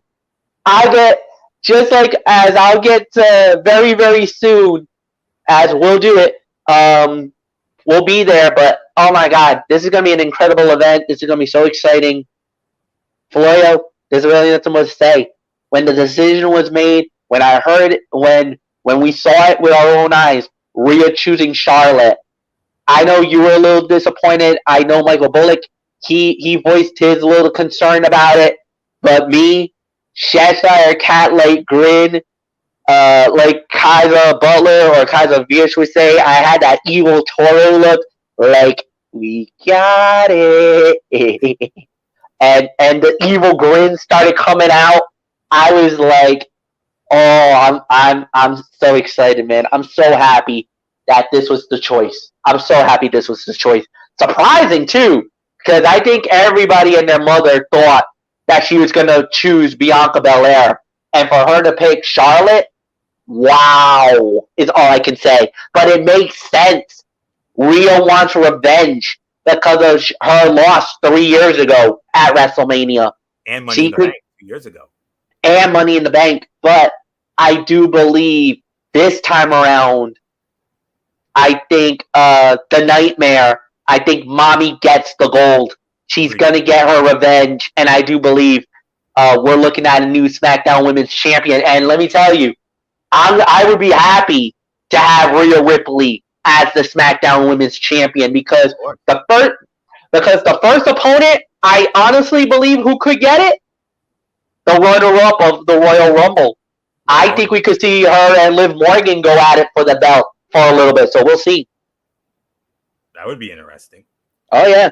I get, just like as I'll get very, very soon, as we'll do it, we'll be there, but oh my God, this is going to be an incredible event. This is going to be so exciting. Florio, there's really nothing more to say. When the decision was made, when I heard it, when we saw it with our own eyes, Rhea choosing Charlotte, I know you were a little disappointed. I know Michael Bullock, he voiced his little concern about it, but me, Cheshire Cat like grin, like Kaiser Butler or Kaiser Vierge would say, I had that evil Toro look, like, we got it. and the evil grin started coming out. I was like, oh, I'm so excited, man. I'm so happy that this was the choice. I'm so happy this was the choice. Surprising too, because I think everybody and their mother thought that she was gonna choose Bianca Belair, and for her to pick Charlotte, wow, is all I can say. But it makes sense. Rhea wants revenge because of her loss 3 years ago at WrestleMania. And Money in the Bank 2 years ago. And Money in the Bank. But I do believe this time around, I think the Nightmare, I think Mommy gets the gold. She's going to get her revenge. And I do believe we're looking at a new SmackDown Women's Champion. And let me tell you, I would be happy to have Rhea Ripley as the SmackDown Women's Champion because the first opponent, I honestly believe who could get it, the runner-up of the Royal Rumble. I think we could see her and Liv Morgan go at it for the belt for a little bit. So we'll see. That would be interesting. Oh yeah.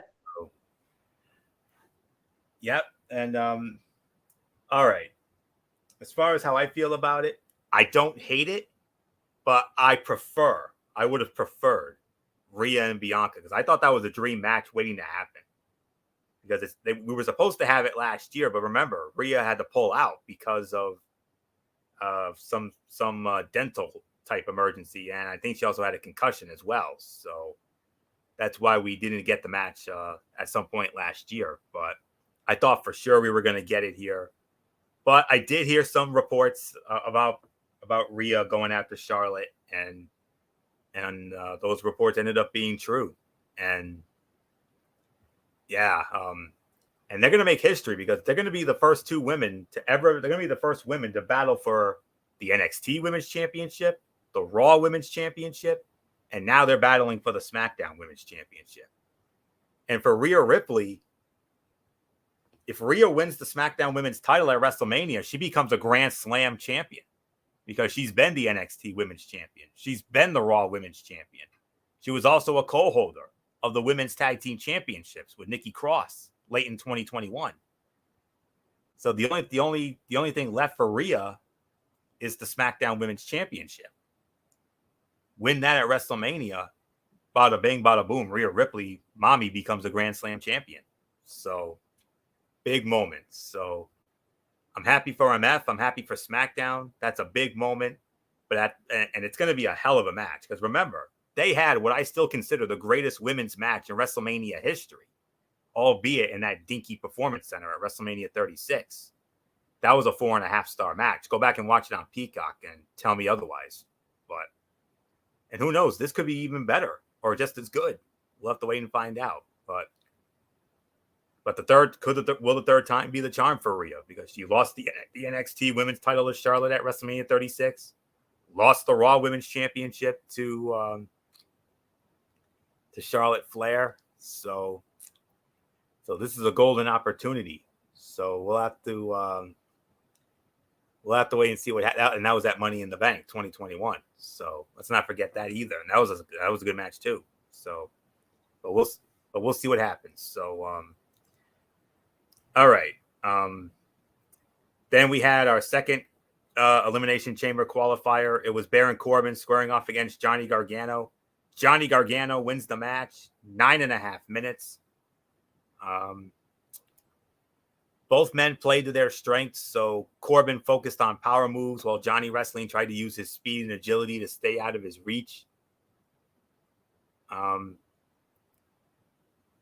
Yep. And all right. As far as how I feel about it, I don't hate it, but I would have preferred Rhea and Bianca because I thought that was a dream match waiting to happen. Because we were supposed to have it last year, but remember, Rhea had to pull out because of some dental type emergency, and I think she also had a concussion as well. So that's why we didn't get the match at some point last year. But I thought for sure we were going to get it here. But I did hear some reports about Rhea going after Charlotte, and those reports ended up being true. And yeah, and they're going to make history because they're going to be the first 2 women they're going to be the first women to battle for the NXT Women's Championship, the Raw Women's Championship, and now they're battling for the SmackDown Women's Championship. And for Rhea Ripley, if Rhea wins the SmackDown Women's title at WrestleMania, she becomes a Grand Slam champion because she's been the NXT Women's Champion. She's been the Raw Women's Champion. She was also a co-holder of the Women's Tag Team Championships with Nikki Cross late in 2021. So the only thing left for Rhea is the SmackDown Women's Championship. Win that at WrestleMania, bada bing, bada boom, Rhea Ripley, Mommy becomes a Grand Slam champion. So big moment. So I'm happy for MF. I'm happy for SmackDown. That's a big moment. And it's going to be a hell of a match because remember, they had what I still consider the greatest women's match in WrestleMania history, albeit in that dinky performance center at WrestleMania 36. That was a 4.5-star match. Go back and watch it on Peacock and tell me otherwise. And who knows? This could be even better or just as good. we'll have to wait and find out. But the third will the third time be the charm for Rhea, because she lost the NXT Women's title to Charlotte at WrestleMania 36, lost the Raw Women's Championship to Charlotte Flair. So this is a golden opportunity. So we'll have to wait and see what and that was at Money in the Bank 2021. So let's not forget that either. And that was a good match too. So, but we'll see what happens. So all right. Then we had our second Elimination Chamber qualifier. It was Baron Corbin squaring off against Johnny Gargano. Johnny Gargano wins the match, 9.5 minutes. Both men played to their strengths, so Corbin focused on power moves while Johnny Wrestling tried to use his speed and agility to stay out of his reach.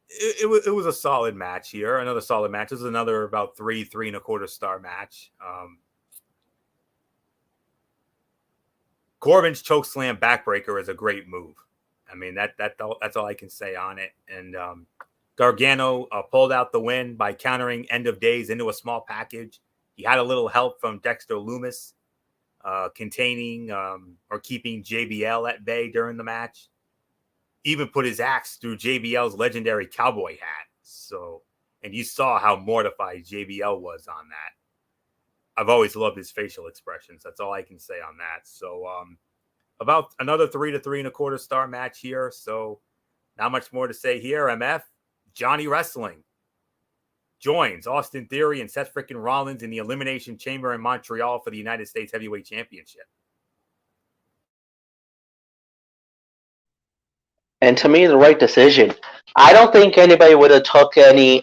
It was a solid match here. Another solid match. This is another about 3.25 star match. Corbin's chokeslam backbreaker is a great move. I mean, that's all I can say on it. And Gargano pulled out the win by countering End of Days into a small package. He had a little help from Dexter Lumis, containing or keeping JBL at bay during the match. Even put his axe through JBL's legendary cowboy hat. So, and you saw how mortified JBL was on that. I've always loved his facial expressions. That's all I can say on that. So, about another 3 to 3.25 star match here. So, not much more to say here. MF, Johnny Wrestling joins Austin Theory and Seth freaking Rollins in the Elimination Chamber in Montreal for the United States Heavyweight Championship. And to me, the right decision. I don't think anybody would have took any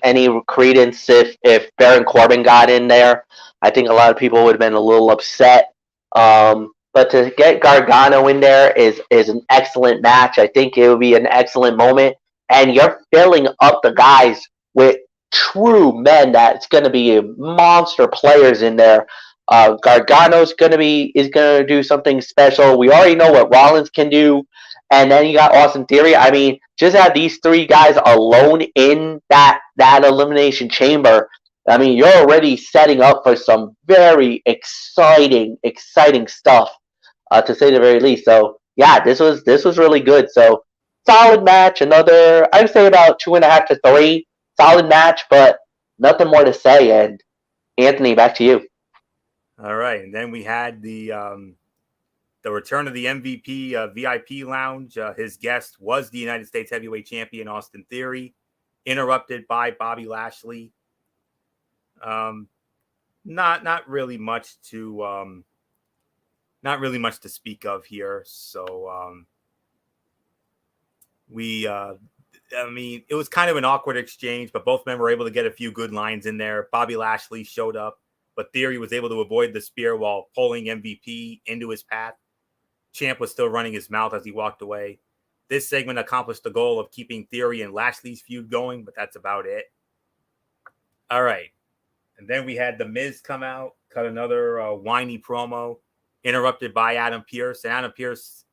credence if Baron Corbin got in there. I think a lot of people would have been a little upset. But to get Gargano in there is an excellent match. I think it would be an excellent moment. And you're filling up the guys with true men that's going to be monster players in there. Gargano's is going to do something special. We already know what Rollins can do. And then you got Austin Theory. I mean, just have these three guys alone in that Elimination Chamber. I mean, you're already setting up for some very exciting stuff, to say the very least. So, yeah, this was really good. So, solid match. Another, I would say about 2.5 to 3. Solid match, but nothing more to say. And Anthony, back to you. All right, and then we had the return of the MVP VIP lounge. His guest was the United States Heavyweight Champion Austin Theory, interrupted by Bobby Lashley. Not really much to speak of here. So I mean, it was kind of an awkward exchange, but both men were able to get a few good lines in there. Bobby Lashley showed up, but Theory was able to avoid the spear while pulling MVP into his path. Champ was still running his mouth as he walked away. This segment accomplished the goal of keeping Theory and Lashley's feud going, but that's about it. All right. And then we had The Miz come out, cut another whiny promo, interrupted by Adam Pearce. And Adam Pearce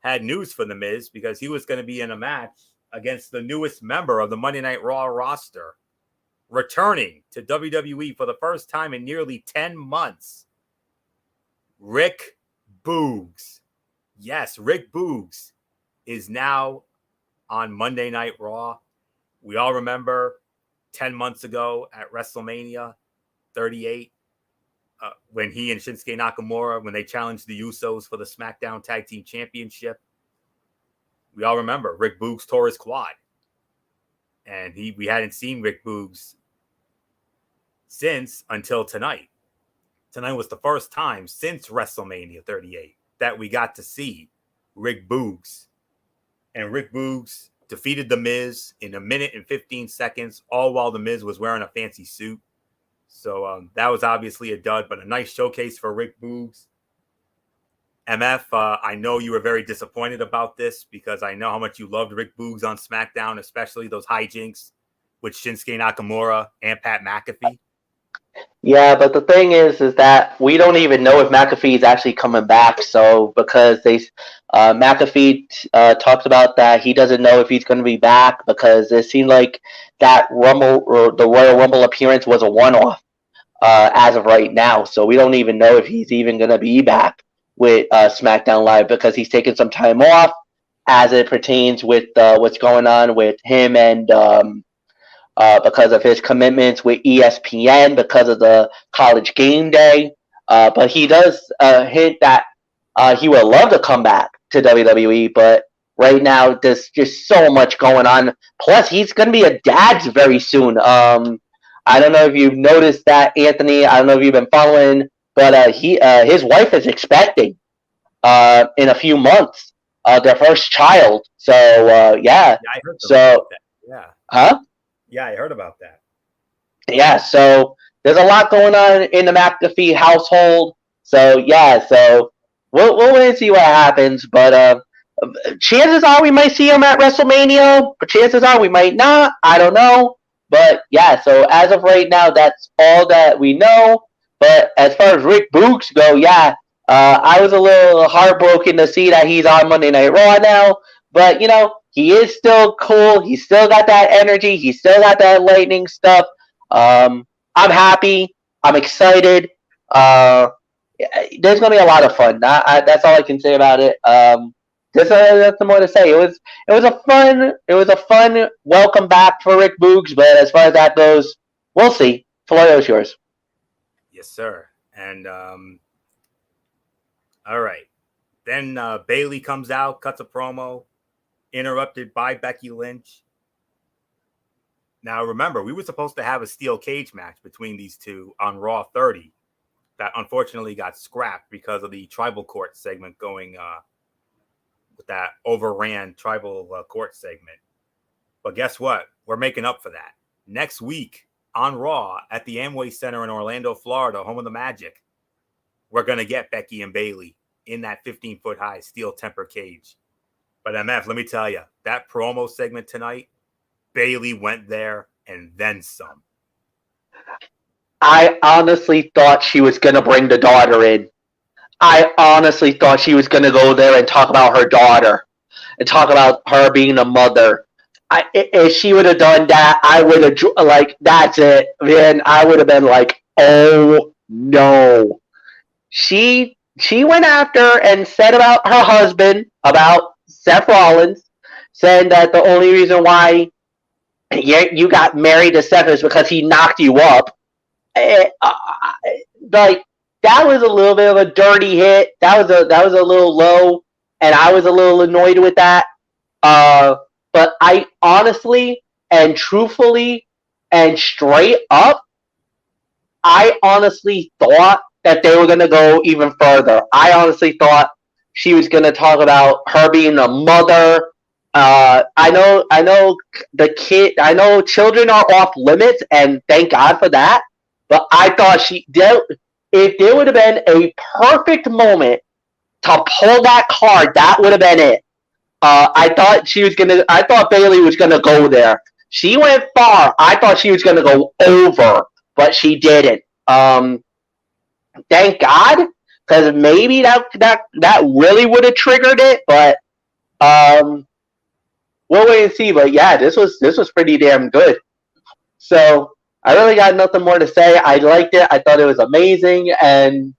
had news for The Miz because he was going to be in a match against the newest member of the Monday Night Raw roster, returning to WWE for the first time in nearly 10 months. Rick Boogs. Yes, Rick Boogs is now on Monday Night Raw. We all remember 10 months ago at WrestleMania 38, when he and Shinsuke Nakamura, when they challenged the Usos for the SmackDown Tag Team Championship. We all remember Rick Boogs tore his quad. And we hadn't seen Rick Boogs since until tonight. Tonight was the first time since WrestleMania 38 that we got to see Rick Boogs. And Rick Boogs defeated The Miz in 1 minute and 15 seconds, all while The Miz was wearing a fancy suit. So that was obviously a dud, but a nice showcase for Rick Boogs. MF, I know you were very disappointed about this because I know how much you loved Rick Boogs on SmackDown, especially those hijinks with Shinsuke Nakamura and Pat McAfee. Yeah, but the thing is that we don't even know if McAfee's actually coming back. So because McAfee talks about that he doesn't know if he's going to be back because it seemed like that Rumble or the Royal Rumble appearance was a one-off as of right now. So we don't even know if he's even going to be back with SmackDown Live because he's taking some time off as it pertains with what's going on with him and. Because of his commitments with ESPN, because of the College Game Day. But he does hint that he would love to come back to WWE, but right now there's just so much going on. Plus, he's going to be a dad very soon. I don't know if you've noticed that, Anthony. I don't know if you've been following, but his wife is expecting in a few months their first child. So, yeah. I heard So, about that. Yeah. huh? Yeah, I heard about that. Yeah, so there's a lot going on in the McAfee household. So yeah, so we'll wait and see what happens. But chances are we might see him at WrestleMania, but chances are we might not. I don't know. But yeah, so as of right now, that's all that we know. But as far as Rick Boogs go, yeah, I was a little heartbroken to see that he's on Monday Night Raw now. But you know, he is still cool. He's still got that energy. He's still got that lightning stuff. I'm happy. I'm excited. There's gonna be a lot of fun. That's all I can say about it. There's nothing more to say. It was a fun welcome back for Rick Boogs. But as far as that goes, we'll see. Floyo's yours. Yes, sir. And all right. Then Bayley comes out, cuts a promo, interrupted by Becky Lynch. Now, remember, we were supposed to have a steel cage match between these two on Raw 30 that unfortunately got scrapped because of the tribal court segment going with that overran tribal court segment. But guess what? We're making up for that. Next week on Raw at the Amway Center in Orlando, Florida, home of the Magic, we're going to get Becky and Bayley in that 15-foot high steel temper cage. But MF, let me tell you, that promo segment tonight, Bayley went there and then some. I honestly thought she was going to bring the daughter in. I honestly thought she was going to go there and talk about her daughter and talk about her being a mother. If she would have done that, I would have, like, that's it. Man, I would have been like, oh, no. She went after and said about her husband, about Seth Rollins, saying that the only reason why you got married to Seth is because he knocked you up. Like, that was a little bit of a dirty hit. That was a little low, and I was a little annoyed with that. But I honestly and truthfully and straight up, I honestly thought that they were going to go even further. I honestly thought she was going to talk about her being a mother. I know the kid. I know children are off limits, and thank God for that. But I thought if there would have been a perfect moment to pull that card, that would have been it. I thought Bayley was gonna go there. She went far. I thought she was gonna go over, but she didn't. Thank God, because maybe that really would have triggered it. But we'll wait and see. But yeah, this was pretty damn good. So I really got nothing more to say. I liked it. I thought it was amazing, and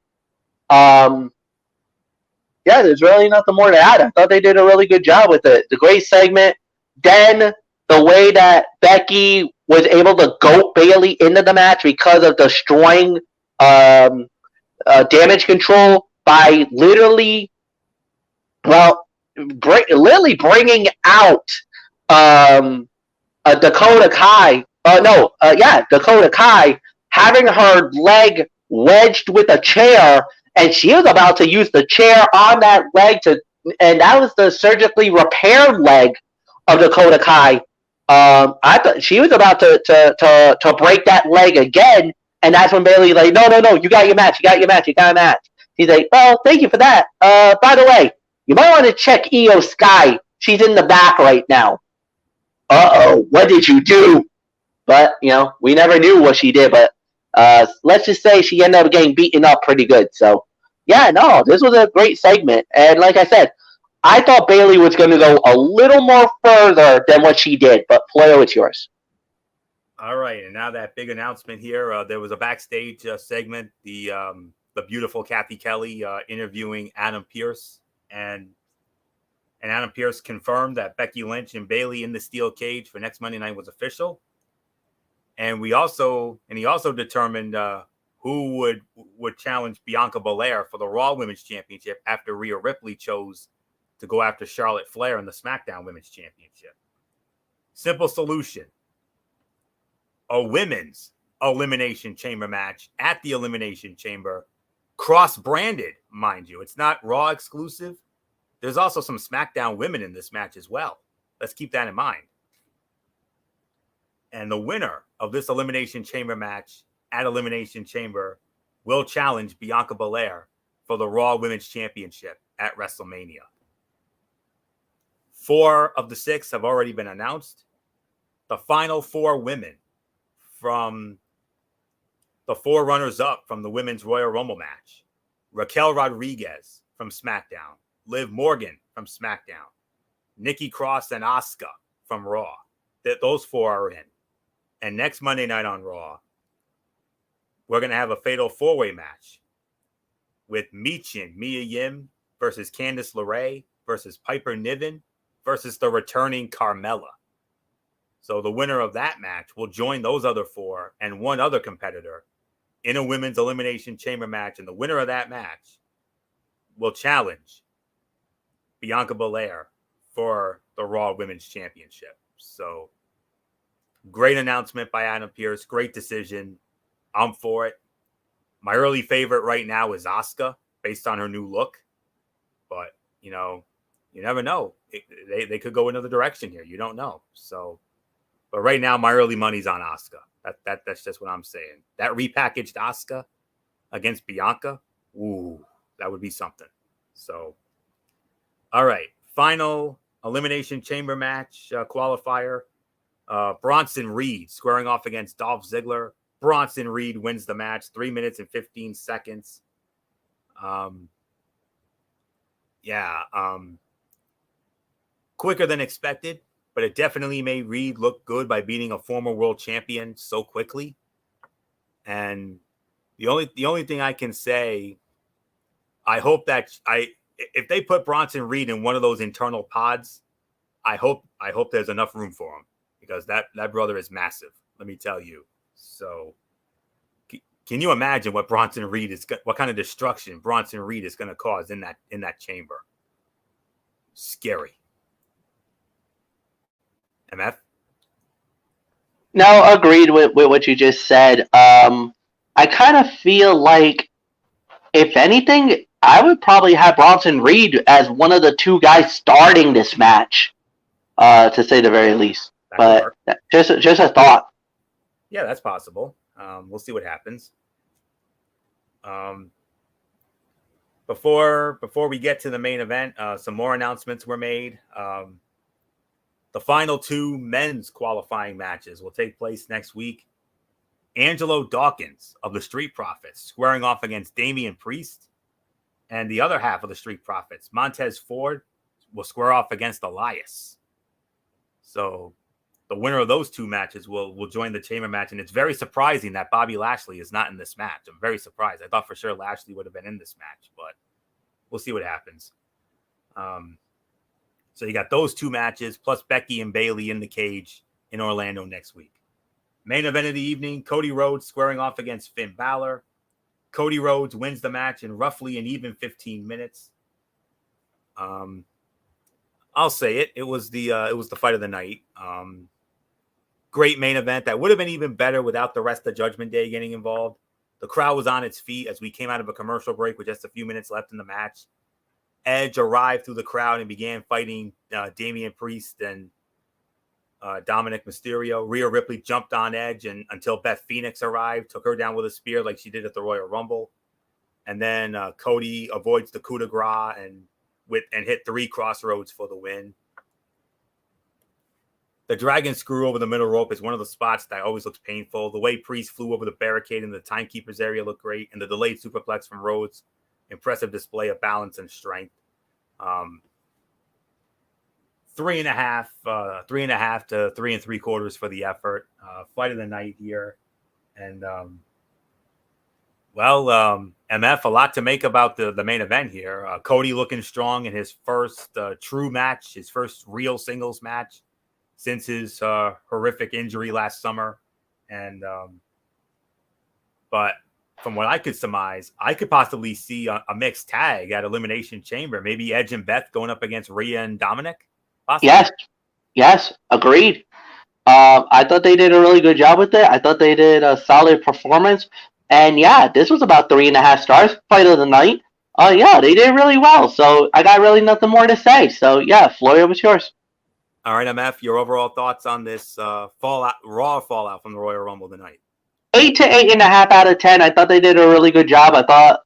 yeah, there's really nothing more to add. I thought they did a really good job with it. The great segment. Then the way that Becky was able to goat Bayley into the match because of destroying damage control by literally bringing out Dakota Kai. Dakota Kai having her leg wedged with a chair, and she was about to use the chair on that leg and that was the surgically repaired leg of Dakota Kai. I thought she was about to break that leg again, and that's when Bayley like, no, you got your match. He's like, oh, thank you for that. By the way, you might want to check Io Sky. She's in the back right now. Uh-oh, what did you do? But, we never knew what she did, but Let's just say she ended up getting beaten up pretty good. So, yeah, no, this was a great segment. And like I said, I thought Bailey was going to go a little more further than what she did. But Flair, it's yours. All right, and now that big announcement here. There was a backstage segment. The beautiful Kathy Kelly interviewing Adam Pearce, and Adam Pearce confirmed that Becky Lynch and Bailey in the steel cage for next Monday night was official. And he also determined who would challenge Bianca Belair for the Raw Women's Championship after Rhea Ripley chose to go after Charlotte Flair in the SmackDown Women's Championship. Simple solution. A women's Elimination Chamber match at the Elimination Chamber, cross-branded, mind you. It's not Raw exclusive. There's also some SmackDown women in this match as well. Let's keep that in mind. And the winner of this Elimination Chamber match at Elimination Chamber will challenge Bianca Belair for the Raw Women's Championship at WrestleMania. 4 of the 6 have already been announced. The final 4 women from the 4 runners-up from the Women's Royal Rumble match: Raquel Rodriguez from SmackDown, Liv Morgan from SmackDown, Nikki Cross and Asuka from Raw. Those 4 are in. And next Monday night on Raw, we're going to have a fatal 4-way match with Mia Yim versus Candice LeRae versus Piper Niven versus the returning Carmella. So the winner of that match will join those other 4 and one other competitor in a women's Elimination Chamber match. And the winner of that match will challenge Bianca Belair for the Raw Women's Championship. So great announcement by Adam Pearce. Great decision. I'm for it. My early favorite right now is Asuka, based on her new look. But, you never know. They could go another direction here. You don't know. So, but right now, my early money's on Asuka. That's just what I'm saying. That repackaged Asuka against Bianca, ooh, that would be something. So, all right. Final Elimination Chamber match qualifier. Bronson Reed squaring off against Dolph Ziggler. Bronson Reed wins the match, 3 minutes and 15 seconds. Quicker than expected, but it definitely made Reed look good by beating a former world champion so quickly. And the only thing I can say, I hope that if they put Bronson Reed in one of those internal pods, I hope there's enough room for him, because that brother is massive, let me tell you. So can you imagine what what kind of destruction Bronson Reed is going to cause in that chamber? Scary. MF? No, agreed with what you just said. I kind of feel like, if anything, I would probably have Bronson Reed as one of the 2 guys starting this match, to say the very least. But just a thought. Yeah, that's possible. We'll see what happens. Before we get to the main event, some more announcements were made. The final 2 men's qualifying matches will take place next week. Angelo Dawkins of the Street Profits squaring off against Damian Priest, and the other half of the Street Profits, Montez Ford, will square off against Elias. So the winner of those 2 matches will join the chamber match. And it's very surprising that Bobby Lashley is not in this match. I'm very surprised. I thought for sure Lashley would have been in this match, but we'll see what happens. So you got those 2 matches, plus Becky and Bailey in the cage in Orlando next week. Main event of the evening, Cody Rhodes squaring off against Finn Balor. Cody Rhodes wins the match in roughly an even 15 minutes. I'll say it. It was the fight of the night. Great main event that would have been even better without the rest of Judgment Day getting involved. The crowd was on its feet as we came out of a commercial break with just a few minutes left in the match. Edge arrived through the crowd and began fighting Damian Priest and Dominic Mysterio. Rhea Ripley jumped on Edge until Beth Phoenix arrived, took her down with a spear like she did at the Royal Rumble. And then Cody avoids the coup de grace and hit 3 crossroads for the win. The dragon screw over the middle rope is one of the spots that always looks painful. The way Priest flew over the barricade in the timekeeper's area looked great, and the delayed superplex from Rhodes, impressive display of balance and strength. 3.5 to 3 3/4 for the effort. Fight of the night here, and MF, a lot to make about the main event here. Cody looking strong in his first true match, his first real singles match since his horrific injury last summer. And but from what I could surmise, I could possibly see a mixed tag at Elimination Chamber. Maybe Edge and Beth going up against Rhea and Dominic. Possibly. Yes, agreed. I thought they did a really good job with it. I thought they did a solid performance. And yeah, this was about 3.5 stars. Fight of the night. Yeah, they did really well. So I got really nothing more to say. So yeah, Florio, was yours. All right, MF, your overall thoughts on this Raw fallout from the Royal Rumble tonight? 8 to 8.5 out of 10. I thought they did a really good job. I thought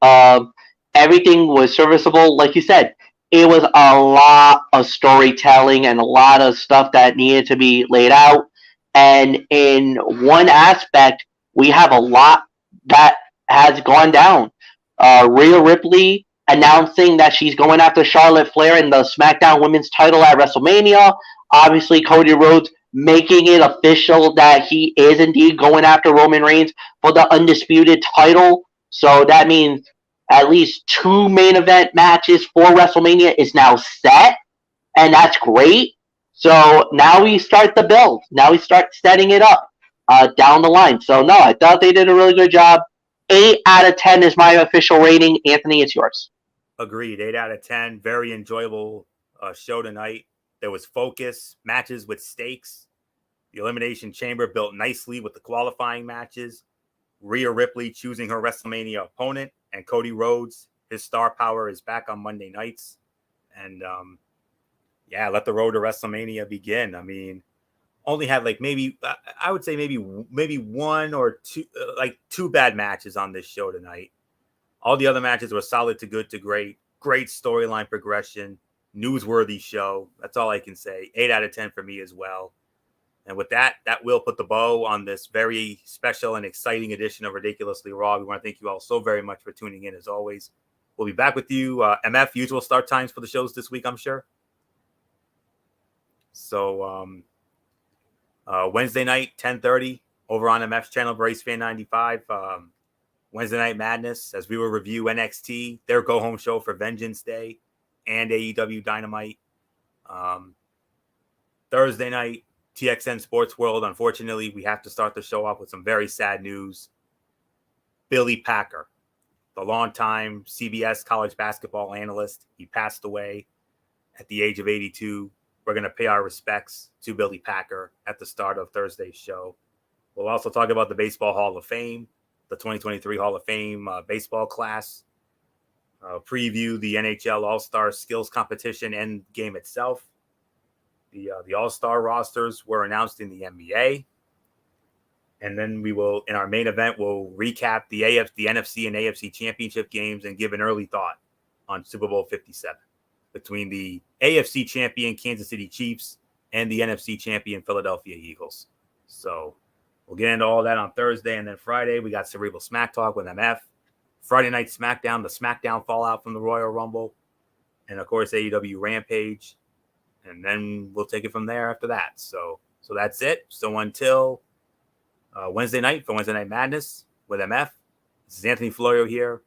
everything was serviceable. Like you said, it was a lot of storytelling and a lot of stuff that needed to be laid out. And in one aspect, we have a lot that has gone down. Rhea Ripley announcing that she's going after Charlotte Flair in the SmackDown Women's title at WrestleMania. Obviously, Cody Rhodes making it official that he is indeed going after Roman Reigns for the undisputed title. So that means at least 2 main event matches for WrestleMania is now set, and that's great. So now we start the build. Now we start setting it up down the line. So no, I thought they did a really good job. 8 out of 10 is my official rating. Anthony, it's yours. Agreed. 8 out of 10. Very enjoyable show tonight. There was focus, matches with stakes. The Elimination Chamber built nicely with the qualifying matches. Rhea Ripley choosing her WrestleMania opponent, and Cody Rhodes, his star power is back on Monday nights. And let the road to WrestleMania begin. I mean, only had I would say maybe 1 or 2 2 bad matches on this show tonight. All the other matches were solid to good to great. Great storyline progression. Newsworthy show. That's all I can say. 8 out of 10 for me as well. And with that will put the bow on this very special and exciting edition of Ridiculously Raw. We want to thank you all so very much for tuning in as always. We'll be back with you. MF, usual start times for the shows this week, I'm sure. So Wednesday night, 10:30, over on MF's channel, Brace Fan 95. Wednesday Night Madness, as we will review NXT, their go-home show for Vengeance Day, and AEW Dynamite. Thursday night, TXN Sports World. Unfortunately, we have to start the show off with some very sad news. Billy Packer, the longtime CBS college basketball analyst, he passed away at the age of 82. We're going to pay our respects to Billy Packer at the start of Thursday's show. We'll also talk about the Baseball Hall of Fame, the 2023 Hall of Fame baseball class, preview the NHL All-Star Skills Competition and game itself. The All-Star rosters were announced in the NBA. And then we will, in our main event, we'll recap the NFC and AFC championship games and give an early thought on Super Bowl 57 between the AFC champion Kansas City Chiefs and the NFC champion Philadelphia Eagles. So we'll get into all that on Thursday. And then Friday, we got Cerebral Smack Talk with MF. Friday Night SmackDown, the SmackDown fallout from the Royal Rumble. And, of course, AEW Rampage. And then we'll take it from there after that. So that's it. So until Wednesday night for Wednesday Night Madness with MF, this is Anthony Florio here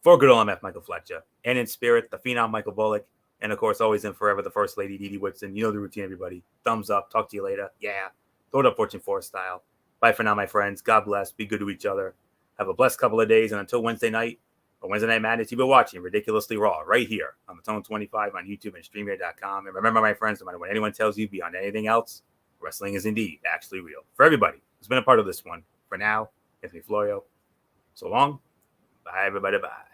for good old MF Michael Fletcher. And in spirit, the Phenom Michael Bullock. And, of course, always and forever, the First Lady, Dee Dee Whitson. You know the routine, everybody. Thumbs up. Talk to you later. Yeah. Throw it up Fortune 4 style. Bye for now, my friends. God bless. Be good to each other. Have a blessed couple of days. And until Wednesday night, or Wednesday Night Madness, you've been watching Ridiculously Raw right here on the Tone 25 on YouTube and StreamYard.com. And remember, my friends, no matter what anyone tells you beyond anything else, wrestling is indeed actually real. For everybody who's been a part of this one, for now, Anthony Florio. So long. Bye, everybody. Bye.